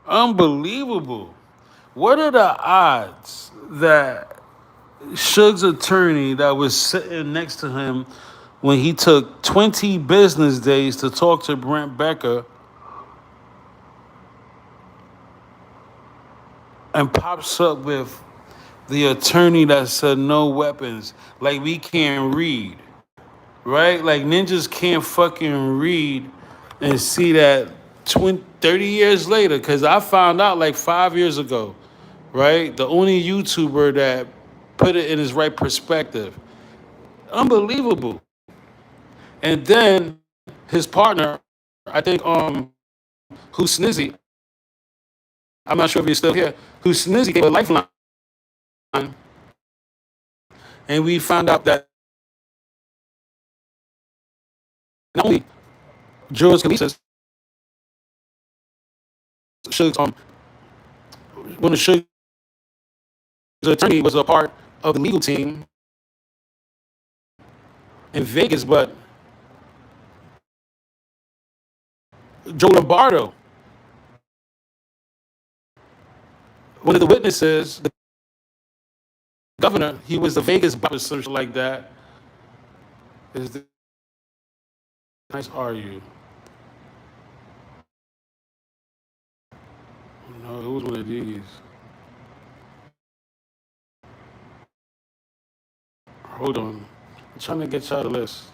Unbelievable. What are the odds that Suge's attorney that was sitting next to him when he took 20 business days to talk to Brent Becker and pops up with the attorney that said no weapons? Like we can't read. Right? Like ninjas can't fucking read and see that 20, 30 years later. Because I found out like 5 years ago, right? The only YouTuber that put it in his right perspective. Unbelievable. And then his partner, I think, who's Snizzy, I'm not sure if he's still here, who's Snizzy gave a lifeline. And we found out that not only Georg Kelisis, Suge's, one of Suge's attorney was a part of the legal team in Vegas, but Joe Lombardo, one of the witnesses, the governor, he was the Vegas or something like that. Is the nice are you? No, it was one of these. Hold on. I'm trying to get y'all the list.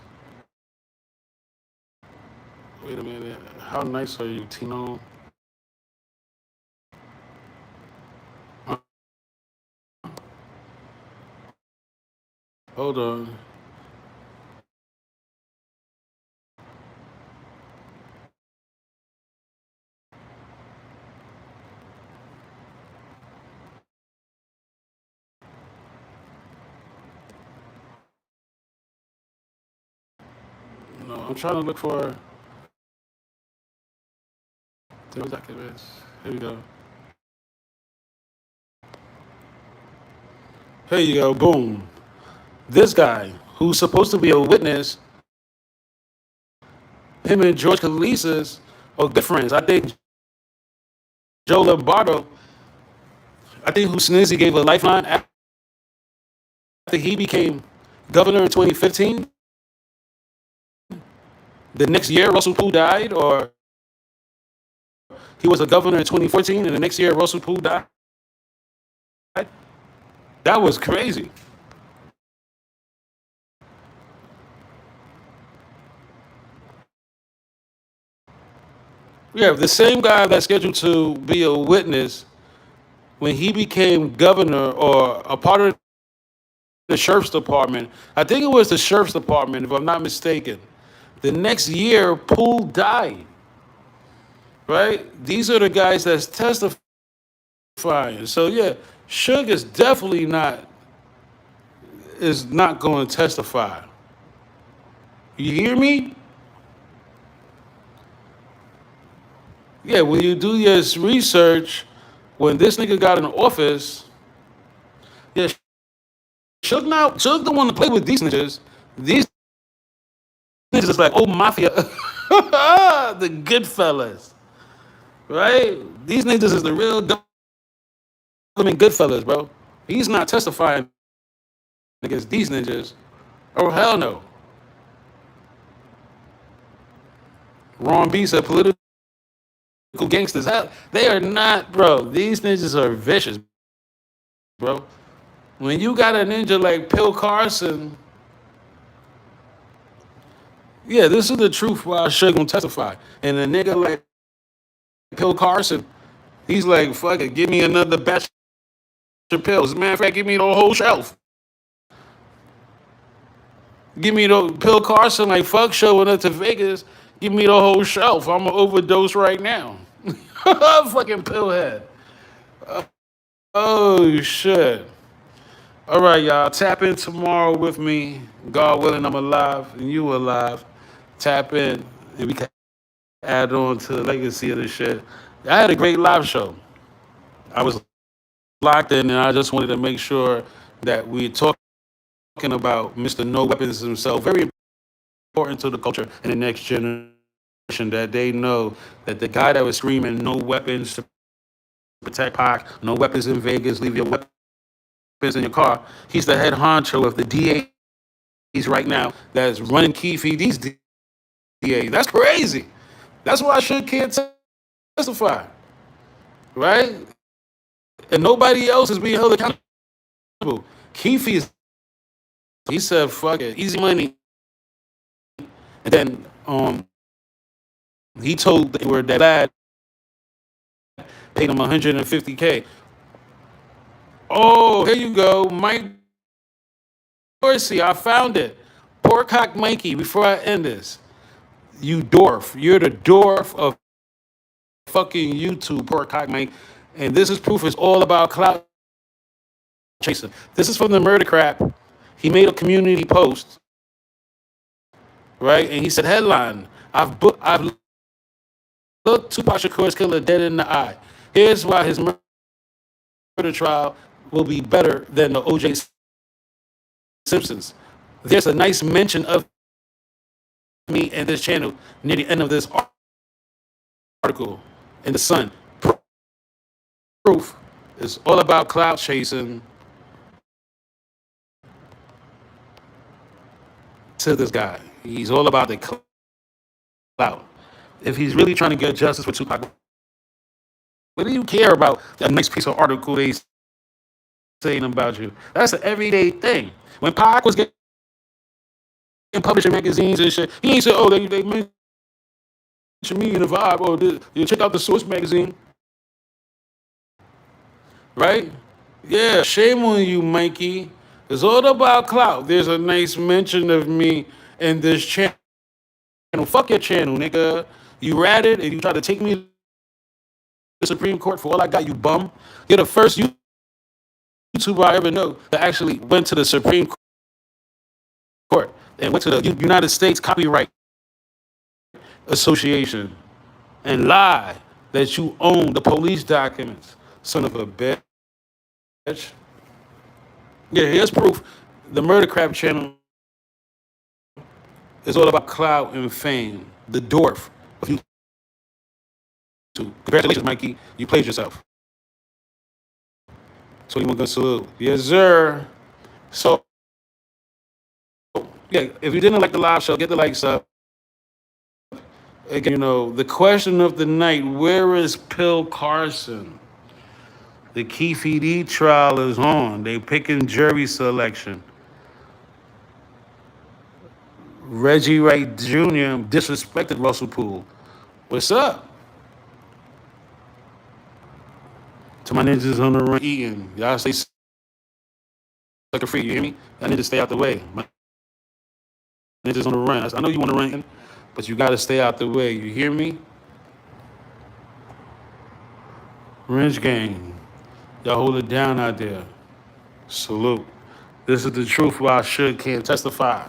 Wait a minute. How nice are you, Tino? Hold on. No, I'm trying to look for the documents. Here we go. Here you go. Boom. This guy, who's supposed to be a witness, him and Georg Kelisis are good friends. I think Joe Lombardo, I think who Snizzy gave a lifeline after he became governor in 2015. The next year, Russell Poole died, or he was a governor in 2014, and the next year, Russell Poole died. That was crazy. Yeah, the same guy that's scheduled to be a witness when he became governor or a part of the sheriff's department. I think it was the sheriff's department, if I'm not mistaken. The next year, Poole died. Right? These are the guys that's testifying. So yeah, Suge is definitely not going to testify. You hear me? Yeah, when you do your research, when this nigga got in office, yeah, Suge don't want to play with these niggas. These niggas is like old mafia, the good fellas, right? These niggas is the real government good fellas, bro. He's not testifying against these ninjas. Oh hell no. Ron B said political gangsters. They are not, bro. These ninjas are vicious, bro. When you got a ninja like Bill Carson, yeah, this is the truth why Suge gonna testify. And a nigga like Bill Carson, he's like, fuck it, give me another batch of pills. As a matter of fact, give me the whole shelf. Give me the Bill Carson, like, fuck showing up to Vegas. Give me the whole shelf. I'm gonna overdose right now. Fucking pillhead. Oh, shit. All right, y'all. Tap in tomorrow with me. God willing, I'm alive and you alive. Tap in and we can add on to the legacy of this shit. I had a great live show. I was locked in and I just wanted to make sure that we're talking about Mr. No Weapons himself. Very important to the culture and the next generation that they know that the guy that was screaming no weapons to protect Pac, no weapons in Vegas, leave your weapons in your car. He's the head honcho of the DAs right now that's running Keefe. These DAs. That's crazy. That's why I can't testify. Right? And nobody else is being held accountable. Keefe he said, fuck it, easy money. And then he told they were that lad paid him $150K. Oh, here you go, Mike Dorsey. I found it. Porkcock Mikey. Before I end this, you dwarf. You're the dwarf of fucking YouTube, Porkcock Mike. And this is proof. It's all about clout chasing. This is from the murder crap. He made a community post, right? And he said, headline: I've looked Tupac Shakur's killer dead in the eye. Here's why his murder trial will be better than the O.J. Simpsons. There's a nice mention of me and this channel near the end of this article in the Sun. Proof is all about clout chasing to this guy. He's all about the clout. If he's really trying to get justice for Tupac, what do you care about a nice piece of article they saying about you? That's an everyday thing. When Pac was getting published in magazines and shit, he ain't said, oh, they mentioned me in the Vibe, or you check out the Source magazine. Right? Yeah, shame on you, Mikey. It's all about clout. There's a nice mention of me in this channel. Fuck your channel, nigga. You ratted and you tried to take me to the Supreme Court for all I got, you bum. You're the first YouTuber I ever know that actually went to the Supreme Court and went to the United States Copyright Association and lied that you own the police documents. Son of a bitch. Yeah, here's proof. The Murder Crap channel is all about clout and fame. The dwarf of YouTube. Congratulations, Mikey. You played yourself. So you want to salute. Yes, sir. So, yeah, if you didn't like the live show, get the likes up. Again, the question of the night, where is Bill Carson? The Keefe trial is on. They picking jury selection. Reggie Wright Jr. disrespected Russell Poole. What's up? To my ninjas on the run eating. Y'all stay sucker free, you hear me? Y'all need to stay out the way. My ninjas on the run. I know you want to run, but you got to stay out the way. You hear me? Wrench gang. Y'all hold it down out there. Salute. This is the truth why I can't testify.